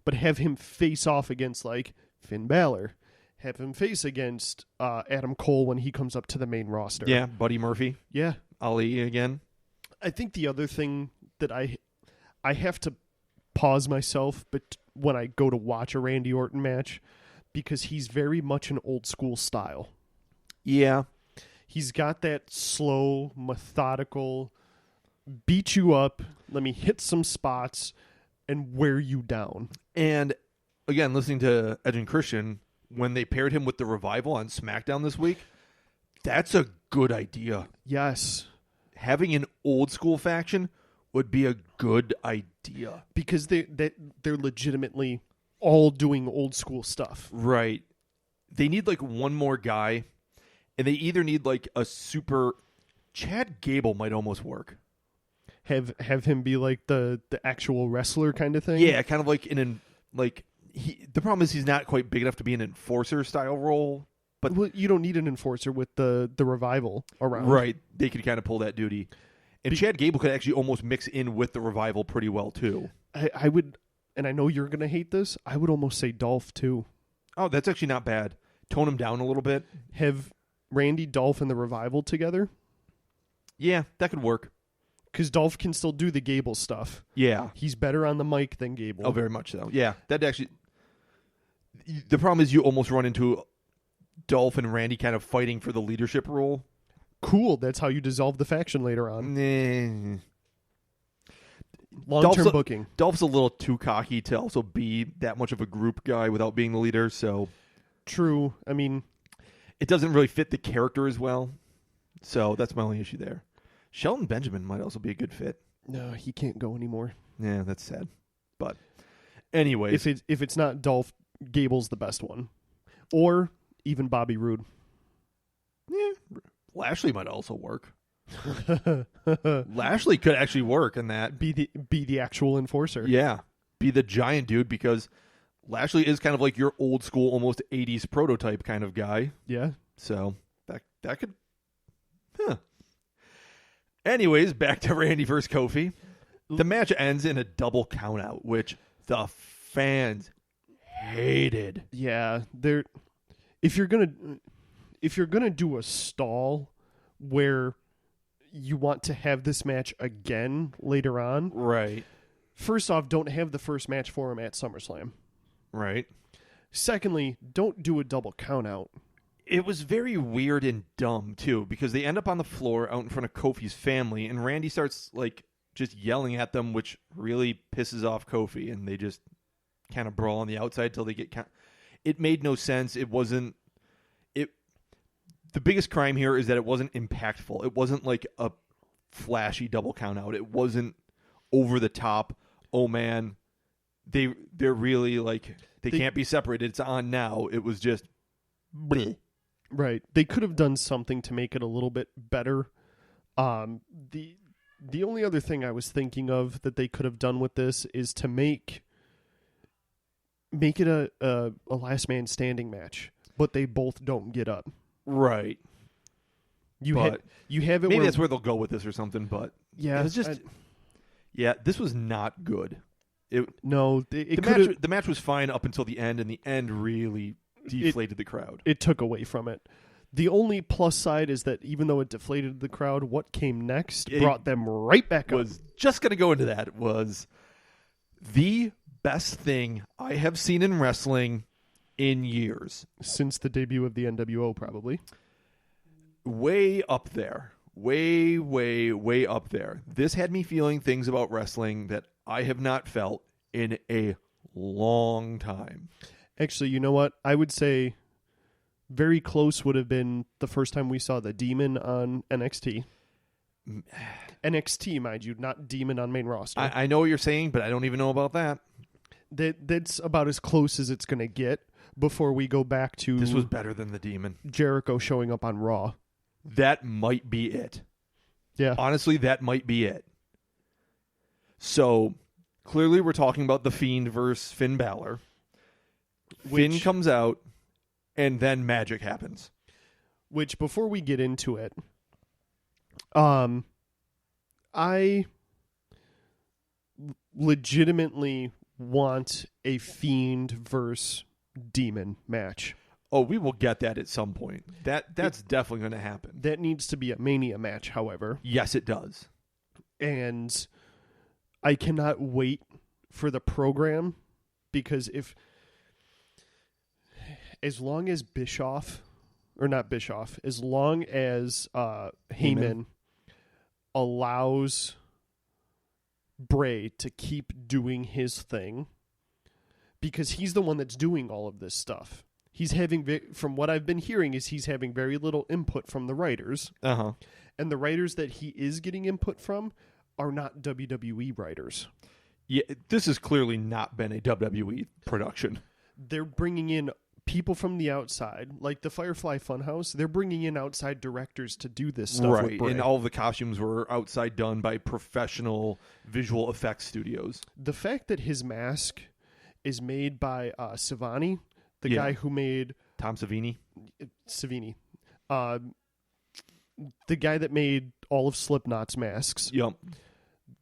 but have him face off against, like, Finn Balor. Have him face against Adam Cole when he comes up to the main roster. Yeah, Buddy Murphy. Yeah. Ali again. I think the other thing that I have to pause myself but when I go to watch a Randy Orton match, because he's very much an old school style. Yeah. He's got that slow, methodical, beat you up, let me hit some spots, and wear you down. And, again, listening to Edge and Christian, when they paired him with the Revival on SmackDown this week, that's a good idea. Yes. Having an old school faction would be a good idea. Because they're legitimately all doing old school stuff. Right. They need, like, one more guy, and they either need, like, a super... Chad Gable might almost work. Have him be like the actual wrestler kind of thing? Yeah, kind of like the problem is he's not quite big enough to be an enforcer style role. But well, you don't need an enforcer with the Revival around. Right. They could kind of pull that duty. And Chad Gable could actually almost mix in with the Revival pretty well, too. I would, and I know you're going to hate this, I would almost say Dolph, too. Oh, that's actually not bad. Tone him down a little bit. Have Randy, Dolph, and the Revival together? Yeah, that could work. Because Dolph can still do the Gable stuff. Yeah. He's better on the mic than Gable. Oh, very much so. Yeah, that actually... The problem is you almost run into Dolph and Randy kind of fighting for the leadership role. Cool. That's how you dissolve the faction later on. Nah. Long-term booking. Dolph's a little too cocky to also be that much of a group guy without being the leader, so... True. I mean... It doesn't really fit the character as well, so that's my only issue there. Shelton Benjamin might also be a good fit. No, he can't go anymore. Yeah, that's sad. But anyways... If it's not Dolph, Gable's the best one. Or even Bobby Roode. Yeah, Lashley might also work. Lashley could actually work in that. Be the actual enforcer. Yeah, be the giant dude, because Lashley is kind of like your old school, almost 80s prototype kind of guy. Yeah. So that could... Huh. Anyways, back to Randy versus Kofi. The match ends in a double countout, which the fans hated. Yeah, if you're gonna do a stall where you want to have this match again later on, Right. First off, don't have the first match for him at SummerSlam. Right. Secondly, don't do a double countout. It was very weird and dumb, too, because they end up on the floor out in front of Kofi's family, and Randy starts, like, just yelling at them, which really pisses off Kofi, and they just kind of brawl on the outside till they get... It made no sense. It wasn't... The biggest crime here is that it wasn't impactful. It wasn't like a flashy double countout. It wasn't over the top. Oh, man, they're really, like, they can't be separated. It's on now. It was just... bleh. Right. They could have done something to make it a little bit better. The only other thing I was thinking of that they could have done with this is to make it a last man standing match, but they both don't get up. Right. You have it. Maybe where, that's where they'll go with this or something. But yeah, it was just this was not good. The match was fine up until the end, and the end really deflated the crowd. It took away from it. The only plus side is that even though it deflated the crowd, what came next brought them right back up. Was just going to go into that. It was the best thing I have seen in wrestling in years. Since the debut of the NWO, probably. Way up there. Way, way, way up there. This had me feeling things about wrestling that I have not felt in a long time. Actually, you know what? I would say very close would have been the first time we saw the Demon on NXT. NXT, mind you, not Demon on main roster. I know what you're saying, but I don't even know about that. That's about as close as it's going to get before we go back to... This was better than the Demon. Jericho showing up on Raw. That might be it. Yeah. Honestly, that might be it. So, clearly we're talking about The Fiend versus Finn Balor. Finn comes out, and then magic happens. Which, before we get into it, I legitimately want a Fiend versus Demon match. Oh, we will get that at some point. That's definitely going to happen. That needs to be a Mania match, however. Yes, it does. And I cannot wait for the program, because as long as Heyman allows Bray to keep doing his thing, because he's the one that's doing all of this stuff. He's having, from what I've been hearing, is he's having very little input from the writers. Uh-huh. And the writers that he is getting input from are not WWE writers. Yeah, this has clearly not been a WWE production. They're bringing in people from the outside, like the Firefly Funhouse. They're bringing in outside directors to do this stuff with Bray. And all of the costumes were outside done by professional visual effects studios. The fact that his mask is made by Savani, the guy who made... Tom Savini? Savini. The guy that made all of Slipknot's masks. Yep.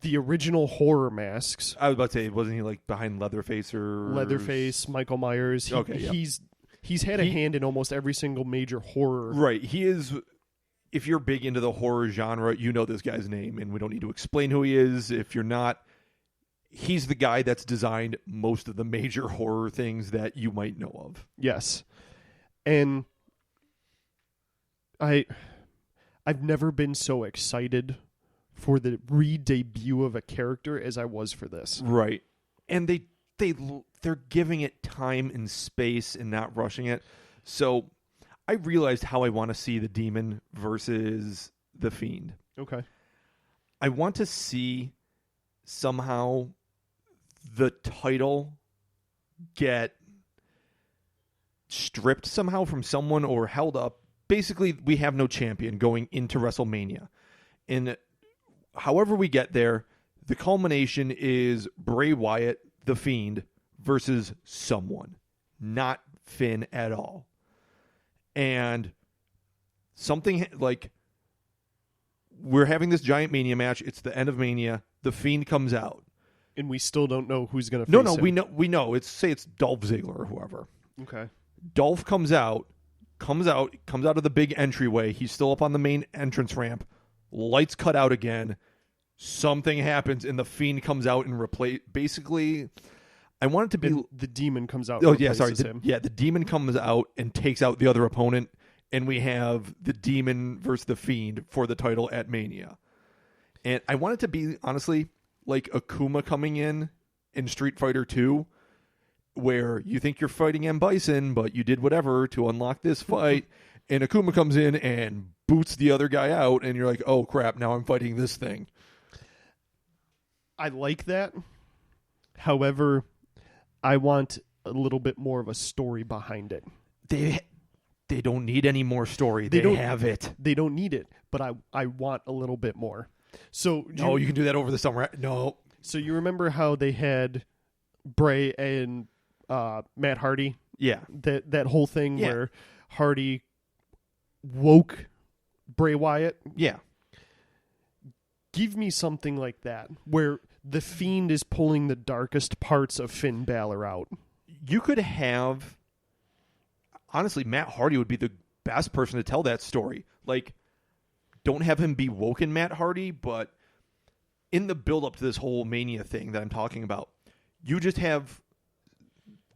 The original horror masks. I was about to say, wasn't he like behind Leatherface or... Leatherface, Michael Myers. He's had a hand in almost every single major horror. Right. He is... If you're big into the horror genre, you know this guy's name, and we don't need to explain who he is. If you're not, he's the guy that's designed most of the major horror things that you might know of. Yes. And I've never been so excited for the re-debut of a character as I was for this. Right. And they're giving it time and space and not rushing it. So I realized how I want to see the Demon versus the Fiend. Okay. I want to see somehow the title get stripped somehow from someone or held up. Basically, we have no champion going into WrestleMania. And however we get there, the culmination is Bray Wyatt, the Fiend, versus someone. Not Finn at all. And something like, we're having this giant Mania match. It's the end of Mania. The Fiend comes out. And we still don't know who's going to face him. We know. Say it's Dolph Ziggler or whoever. Okay. Dolph comes out of the big entryway. He's still up on the main entrance ramp. Lights cut out again. Something happens, and the Fiend comes out and replace. Basically, I want it to be the Demon comes out. Oh and yeah, sorry. him. The Demon comes out and takes out the other opponent, and we have the Demon versus the Fiend for the title at Mania. And I want it to be honestly like Akuma coming in Street Fighter 2, where you think you're fighting M. Bison, but you did whatever to unlock this fight, and Akuma comes in and boots the other guy out, and you're like, oh crap, now I'm fighting this thing. I like that. However, I want a little bit more of a story behind it. They don't need any more story. They have it. They don't need it, but I want a little bit more. So you can do that over the summer. No. So you remember how they had Bray and Matt Hardy? Yeah. That whole thing where Hardy woke Bray Wyatt? Yeah. Give me something like that, where the Fiend is pulling the darkest parts of Finn Balor out. You could have... Honestly, Matt Hardy would be the best person to tell that story. Like, don't have him be woken Matt Hardy, but in the build-up to this whole Mania thing that I'm talking about, you just have...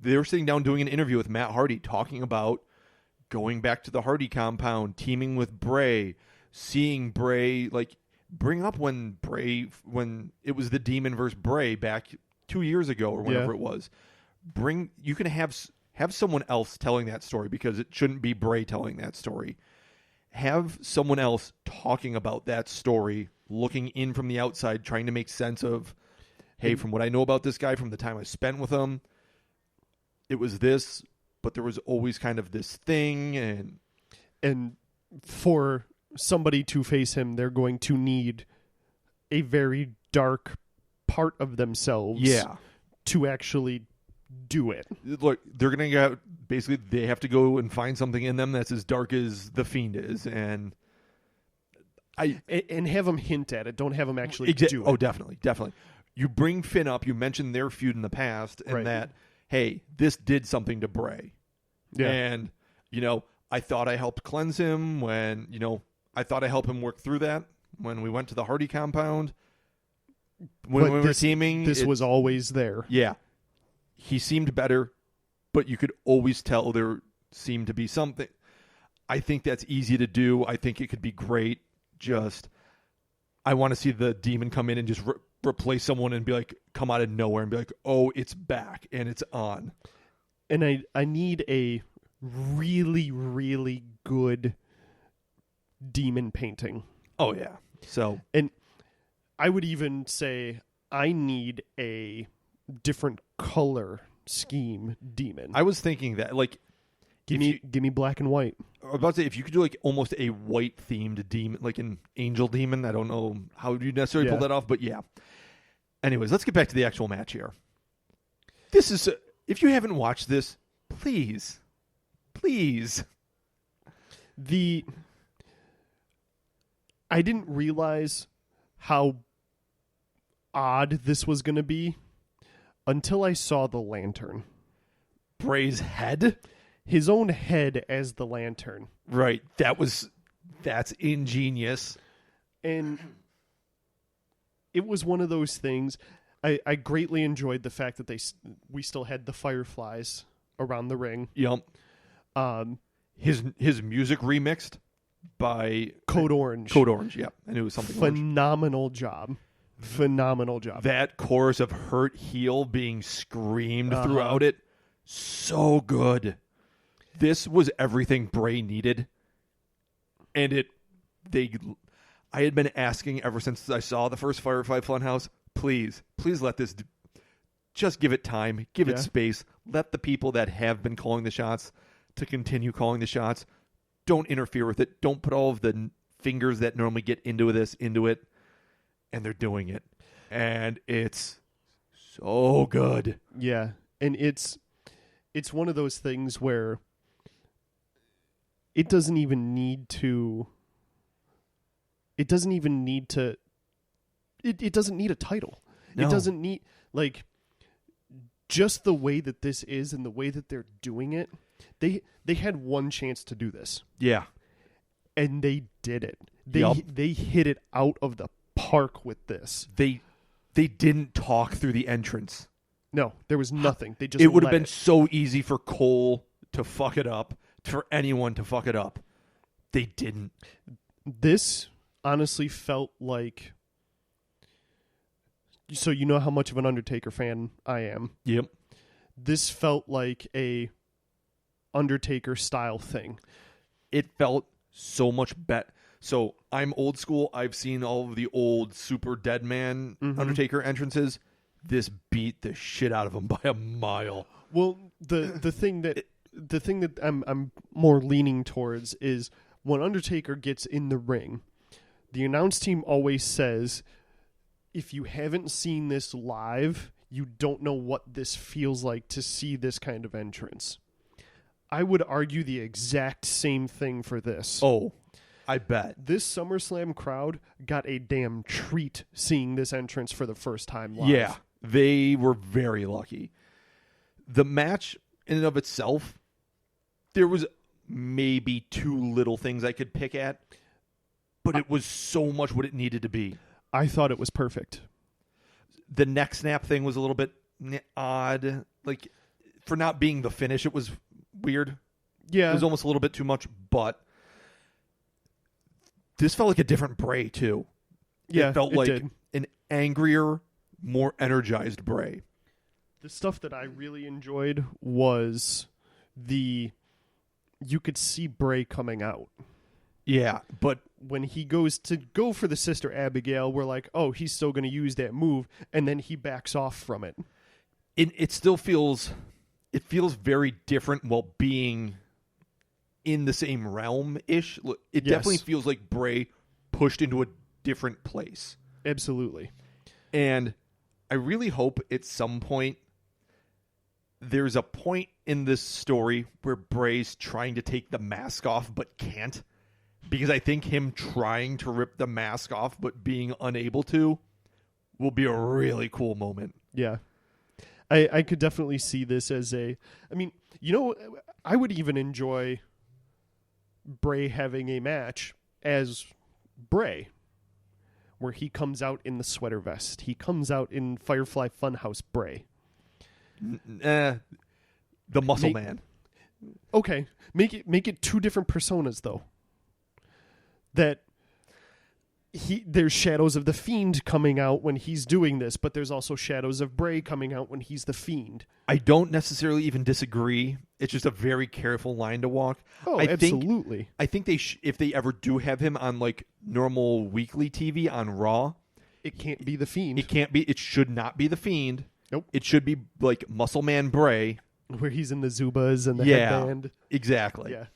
They're sitting down doing an interview with Matt Hardy, talking about going back to the Hardy compound, teaming with Bray, seeing Bray, like, bring up when it was the Demon versus Bray back 2 years ago or whenever it was. You can have someone else telling that story, because it shouldn't be Bray telling that story. Have someone else talking about that story, looking in from the outside, trying to make sense of, hey, from what I know about this guy, from the time I spent with him, it was this, but there was always kind of this thing. And for somebody to face him, they're going to need a very dark part of themselves to actually do it. Look, they're going to get, basically, they have to go and find something in them that's as dark as the Fiend is, and have them hint at it. Don't have them actually do it. Oh, definitely. You bring Finn up, you mentioned their feud in the past, and that, hey, this did something to Bray. Yeah. And, I thought I helped cleanse him when, I thought I helped him work through that when we went to the Hardy compound. When we were teaming. This was always there. Yeah. He seemed better, but you could always tell there seemed to be something. I think that's easy to do. I think it could be great. Just, I want to see the demon come in and just replace someone and be like, come out of nowhere and be like, oh, it's back and it's on. And I need a really, really good demon painting. Oh, yeah. So, and I would even say I need a different color scheme demon. I was thinking that, like, give me black and white. I was about to say, if you could do like almost a white themed demon, like an angel demon, I don't know how you necessarily pull that off, but yeah. Anyways, let's get back to the actual match here. This is, if you haven't watched this, please. I didn't realize how odd this was going to be until I saw the lantern. Bray's head? His own head as the lantern. Right. That's ingenious. And it was one of those things. I greatly enjoyed the fact that we still had the fireflies around the ring. Yep. His music remixed by Code Orange. Code Orange, yeah. And it was something Phenomenal job. That chorus of Hurt Heel being screamed throughout it, so good. This was everything Bray needed. And I had been asking ever since I saw the first Firefly Funhouse, please let this, just give it time, give it space. Let the people that have been calling the shots to continue calling the shots. Don't interfere with it. Don't put all of the fingers that normally get into it. And they're doing it. And it's so good. Yeah. And it's one of those things where it doesn't even need a title. No. It doesn't need, like, just the way that this is and the way that they're doing it. They had one chance to do this. Yeah. And they did it. They hit it out of the park with this. They didn't talk through the entrance. No, there was nothing. They just It would have been so easy for Cole to fuck it up, for anyone to fuck it up. They didn't. This honestly felt like, so you know how much of an Undertaker fan I am. Yep. This felt like a Undertaker style thing. It felt so much better. So I'm old school. I've seen all of the old Super Deadman Undertaker entrances. This beat the shit out of him by a mile. Well, the thing that I'm more leaning towards is when Undertaker gets in the ring, the announce team always says, if you haven't seen this live, you don't know what this feels like to see this kind of entrance. I would argue the exact same thing for this. Oh, I bet. This SummerSlam crowd got a damn treat seeing this entrance for the first time live. Yeah, they were very lucky. The match in and of itself, there was maybe two little things I could pick at, but it was so much what it needed to be. I thought it was perfect. The neck snap thing was a little bit odd. Like, for not being the finish, it was weird. Yeah. It was almost a little bit too much, but this felt like a different Bray, too. Yeah, it felt like an angrier, more energized Bray. The stuff that I really enjoyed was you could see Bray coming out. Yeah, but when he goes to go for the Sister Abigail, we're like, oh, he's still going to use that move, and then he backs off from it. It still feels very different while being in the same realm-ish. It Yes. definitely feels like Bray pushed into a different place. Absolutely. And I really hope at some point there's a point in this story where Bray's trying to take the mask off but can't. Because I think him trying to rip the mask off but being unable to will be a really cool moment. Yeah. I could definitely see this as I mean, I would even enjoy Bray having a match as Bray, where he comes out in the sweater vest. He comes out in Firefly Funhouse Bray. The Muscle Man. Okay, make it two different personas though. That there's shadows of the Fiend coming out when he's doing this, but there's also shadows of Bray coming out when he's the Fiend. I don't necessarily even disagree. It's just a very careful line to walk. Oh, I absolutely. I think if they ever do have him on like normal weekly TV on Raw, It can't be the Fiend. It should not be the Fiend. Nope. It should be like Muscle Man Bray. Where he's in the Zubas and the headband. Exactly. Yeah.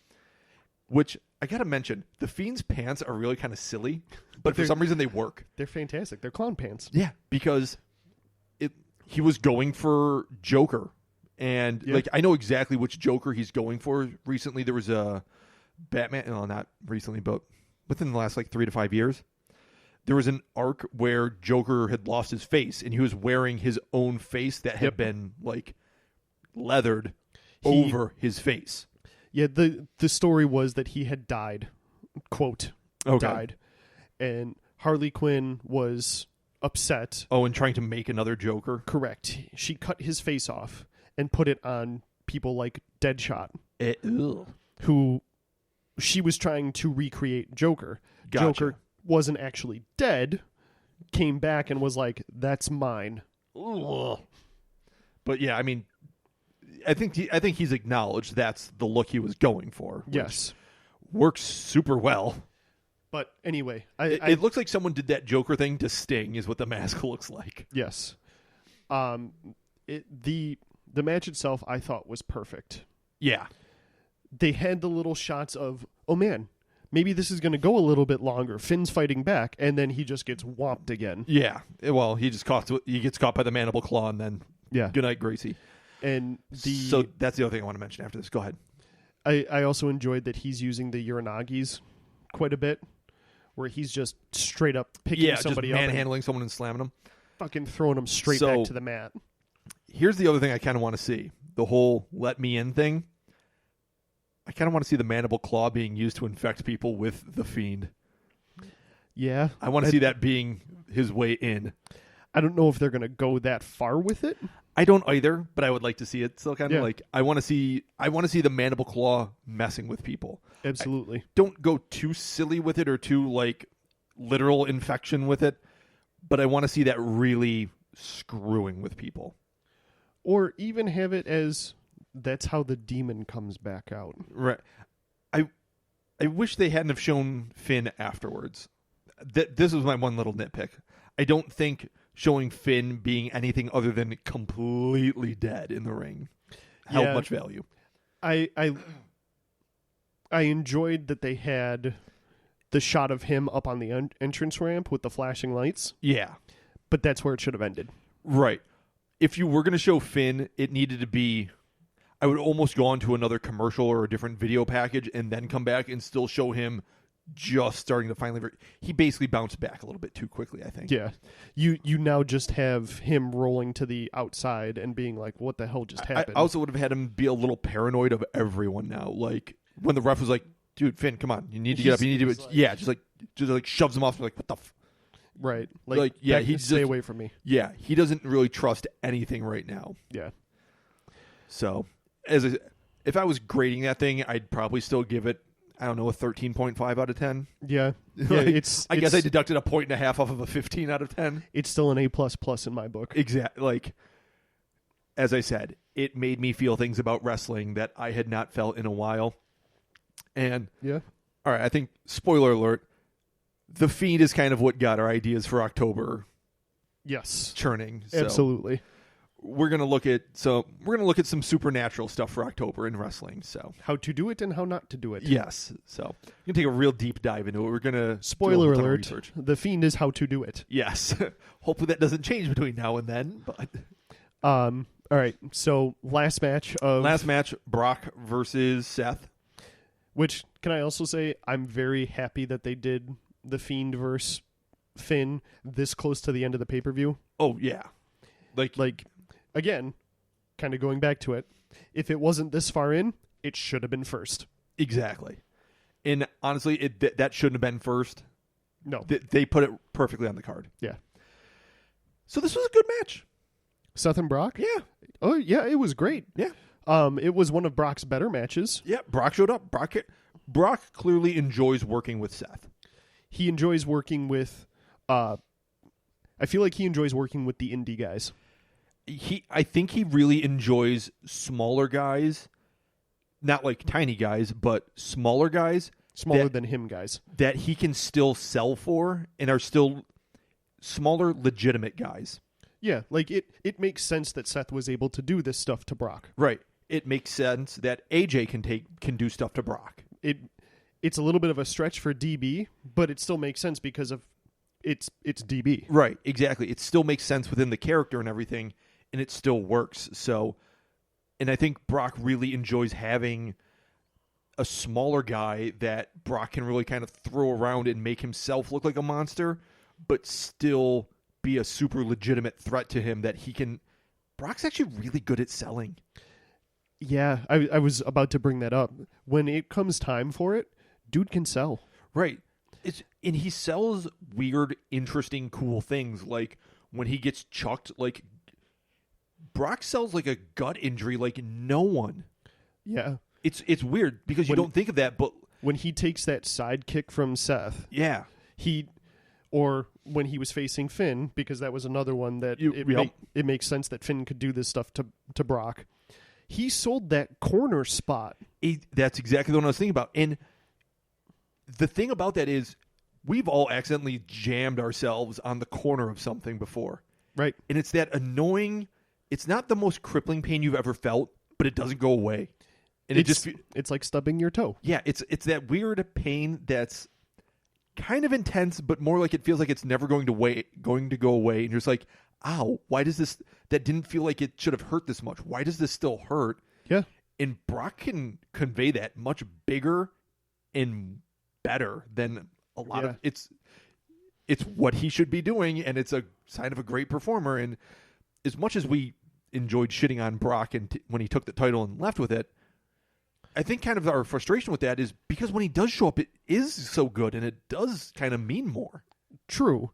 Which I gotta mention, the Fiend's pants are really kind of silly, but for some reason they work. They're fantastic. They're clown pants. Yeah, because he was going for Joker, and like I know exactly which Joker he's going for. Recently, there was a Batman. No, not recently, but within the last like 3 to 5 years, there was an arc where Joker had lost his face, and he was wearing his own face that had been like leathered over his face. Yeah, the story was that he had died, quote, died, and Harley Quinn was upset. Oh, and trying to make another Joker? Correct. She cut his face off and put it on people like Deadshot, who she was trying to recreate Joker. Gotcha. Joker wasn't actually dead, came back and was like, that's mine. Ugh. But yeah, I mean, I think he's acknowledged that's the look he was going for. Yes. Works super well. But anyway, it looks like someone did that Joker thing to Sting is what the mask looks like. Yes. The match itself I thought was perfect. Yeah. They had the little shots of, oh man, maybe this is going to go a little bit longer. Finn's fighting back, and then he just gets whopped again. Yeah. Well, he gets caught by the mandible claw, and then good night, Gracie. And so that's the other thing I want to mention after this. Go ahead. I also enjoyed that he's using the Uranagis quite a bit, where he's just straight up picking somebody up, manhandling someone and slamming them, fucking throwing them straight back to the mat. Here's the other thing I kind of want to see: the whole "let me in" thing. I kind of want to see the mandible claw being used to infect people with the Fiend. Yeah, I want to see that being his way in. I don't know if they're going to go that far with it. I don't either, but I would like to see it still kind of like I want to see the mandible claw messing with people. Absolutely. Don't go too silly with it or too like literal infection with it, but I want to see that really screwing with people. Or even have it as that's how the demon comes back out. Right. I wish they hadn't have shown Finn afterwards. This was my one little nitpick. I don't think showing Finn being anything other than completely dead in the ring held much value. I enjoyed that they had the shot of him up on the entrance ramp with the flashing lights. Yeah. But that's where it should have ended. Right. If you were going to show Finn, it needed to be... I would almost go on to another commercial or a different video package and then come back and still show him just starting to finally... He basically bounced back a little bit too quickly, I think. Yeah. You now just have him rolling to the outside and being like, what the hell just happened? I also would have had him be a little paranoid of everyone now. Like, when the ref was like, dude, Finn, come on. You need to get up. You need to... Like, just like shoves him off. Like, what the... Right. He'd stay away from me. Yeah, he doesn't really trust anything right now. Yeah. So, if I was grading that thing, I'd probably still give it, I don't know, a 13.5 out of 10. Yeah. I guess I deducted a 1.5 off of a 15 out of 10. It's still an A++ in my book. Exactly. Like, as I said, it made me feel things about wrestling that I had not felt in a while. And, all right, I think, spoiler alert, The Fiend is kind of what got our ideas for October yes churning. So absolutely. we're gonna look at some supernatural stuff for October in wrestling. So How to do it and how not to do it. yes, so we're gonna take a real deep dive into it. We're gonna Spoiler do a ton of alert, research. The Fiend is how to do it. Yes, hopefully that doesn't change between now and then. But All right, so last match, Brock versus Seth. which, can I also say, I'm very happy that they did the Fiend versus Finn this close to the end of the pay-per-view. Oh yeah, Like, again, kind of going back to it, if it wasn't this far in, it should have been first. exactly. And honestly, that shouldn't have been first. No. They put it perfectly on the card. Yeah. So this was a good match. Seth and Brock? Yeah. Oh, yeah, it was great. Yeah. It was one of Brock's better matches. Yeah, Brock showed up. Brock clearly enjoys working with Seth. He enjoys working with, I feel like he enjoys working with the indie guys. I think he really enjoys smaller guys, not like tiny guys, but smaller guys. Smaller than him guys. That he can still sell for and are still smaller, legitimate guys. Yeah, like it makes sense that Seth was able to do this stuff to Brock. Right. It makes sense that AJ can do stuff to Brock. It's a little bit of a stretch for DB, but it still makes sense because of it's DB. Right, exactly. It still makes sense within the character and everything, and it still works. So, and I think Brock really enjoys having a smaller guy that Brock can really kind of throw around and make himself look like a monster, but still be a super legitimate threat to him that he can. Brock's actually really good at selling. Yeah, I was about to bring that up. When it comes time for it, dude can sell. Right. And he sells weird, interesting, cool things. Like when he gets chucked, like Brock sells like a gut injury like no one. Yeah. It's weird because you don't think of that, but when he takes that side kick from Seth, yeah. Or when he was facing Finn, because that was another one that it makes sense that Finn could do this stuff to Brock. He sold that corner spot. That's exactly what I was thinking about. And the thing about that is we've all accidentally jammed ourselves on the corner of something before. Right. And it's that annoying, it's not the most crippling pain you've ever felt, but it doesn't go away. And it's like stubbing your toe. Yeah, it's that weird pain that's kind of intense, but more like it feels like it's never going to go away. And you're just like, ow, why does this, that didn't feel like it should have hurt this much. Why does this still hurt? Yeah. And Brock can convey that much bigger and better than a lot of it's what he should be doing, and it's a sign of a great performer. And as much as we enjoyed shitting on Brock and when he took the title and left with it, I think kind of our frustration with that is because when he does show up, it is so good and it does kind of mean more. True.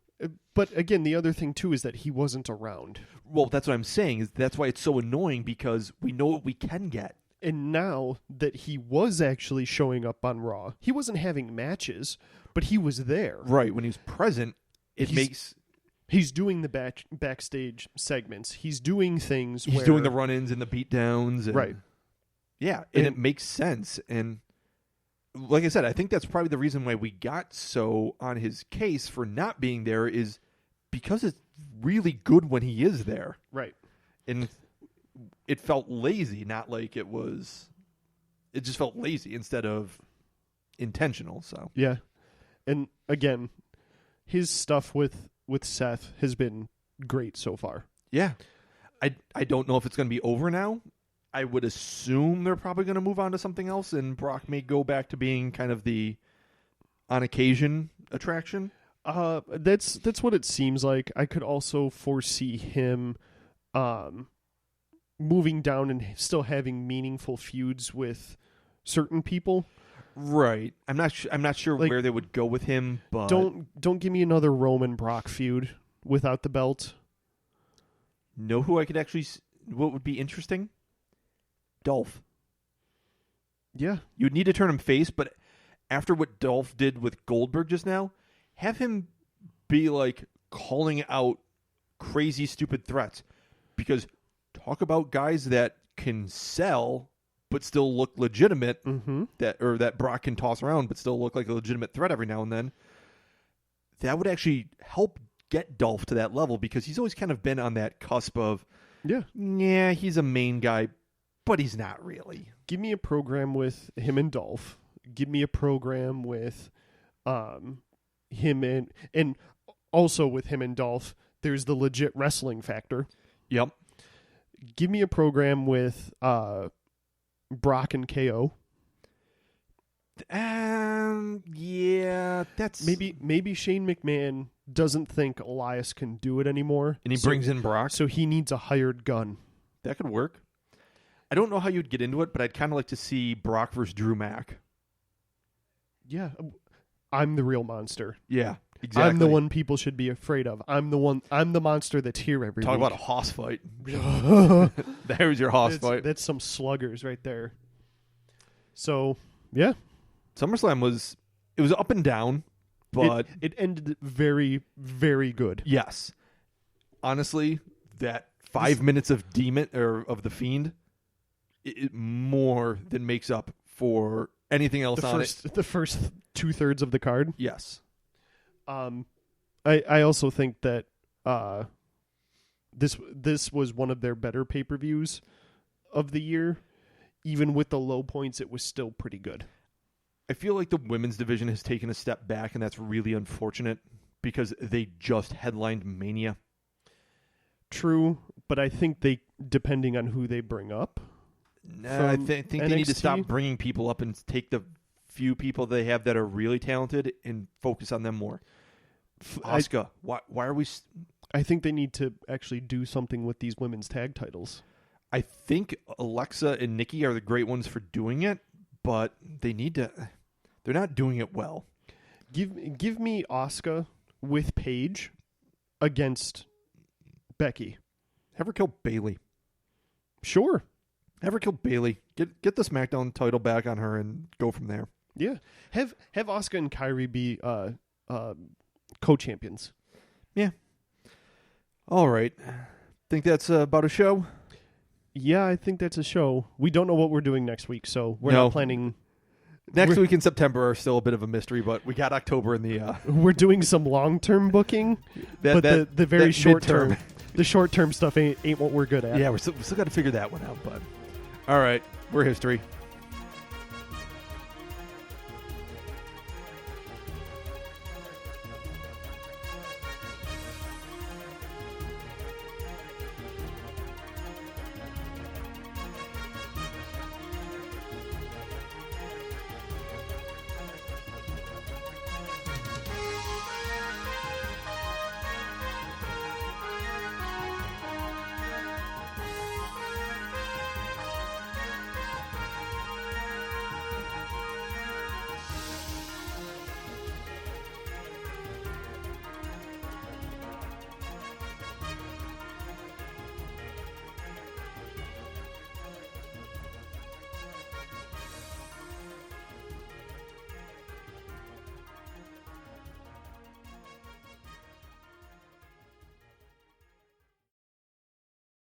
But again, the other thing too is that he wasn't around. Well, that's what I'm saying. Is that's why it's so annoying, because we know what we can get. And now that he was actually showing up on Raw, he wasn't having matches, but he was there. Right. When he's present, he's doing the backstage segments. He's doing things He's doing the run-ins and the beatdowns. And, right. Yeah, and it makes sense. And like I said, I think that's probably the reason why we got so on his case for not being there, is because it's really good when he is there. Right. And it felt lazy, not like it just felt lazy instead of intentional. So yeah. And again, his stuff with Seth has been great so far. Yeah. I don't know if it's going to be over now. I would assume they're probably going to move on to something else, and Brock may go back to being kind of the on occasion attraction. That's what it seems like. I could also foresee him moving down and still having meaningful feuds with certain people. Right. I'm not sure like, where they would go with him, but don't give me another Roman Brock feud without the belt. Know who I could actually what would be interesting? Dolph. Yeah. You'd need to turn him face, but after what Dolph did with Goldberg just now, have him be like calling out crazy, stupid threats. Because talk about guys that can sell but still look legitimate, that Brock can toss around but still look like a legitimate threat every now and then. That would actually help get Dolph to that level, because he's always kind of been on that cusp of Yeah. he's a main guy, but he's not really. Give me a program with him and Dolph. Give me a program with him and also with him and Dolph, there's the legit wrestling factor. Yep. Give me a program with Brock and KO. Yeah, that's maybe Shane McMahon doesn't think Elias can do it anymore, and he brings in Brock, so he needs a hired gun. That could work. I don't know how you'd get into it, but I'd kind of like to see Brock versus Drew Mack. Yeah, I'm the real monster. Yeah, exactly. I'm the one people should be afraid of. I'm the monster that's here every Talk week. about a hoss fight. There's your hoss fight. That's some sluggers right there. So, yeah. SummerSlam was up and down, but it ended very, very good. Yes. Honestly, that 5 minutes of Demon or of the Fiend, it more than makes up for anything else on it. The first 2/3 of the card. Yes. I also think that this was one of their better pay-per-views of the year. Even with the low points, it was still pretty good. I feel like the women's division has taken a step back, and that's really unfortunate because they just headlined Mania. True, but I think depending on who they bring up. I think they need to stop bringing people up and take the few people they have that are really talented and focus on them more. Asuka, why are we... I think they need to actually do something with these women's tag titles. I think Alexa and Nikki are the great ones for doing it, but they need to... They're not doing it well. Give me Asuka with Paige against Becky. Have her kill Bayley. Sure. Have her kill Bayley. Get the SmackDown title back on her and go from there. Yeah. Have Asuka and Kairi be co-champions. Yeah. All right. Think that's about a show? Yeah, I think that's a show. We don't know what we're doing next week, so we're not planning... Next week in September are still a bit of a mystery, but we got October in the... We're doing some long-term booking, but the very short-term... The short-term stuff ain't what we're good at. Yeah, we still got to figure that one out, but... All right, we're history.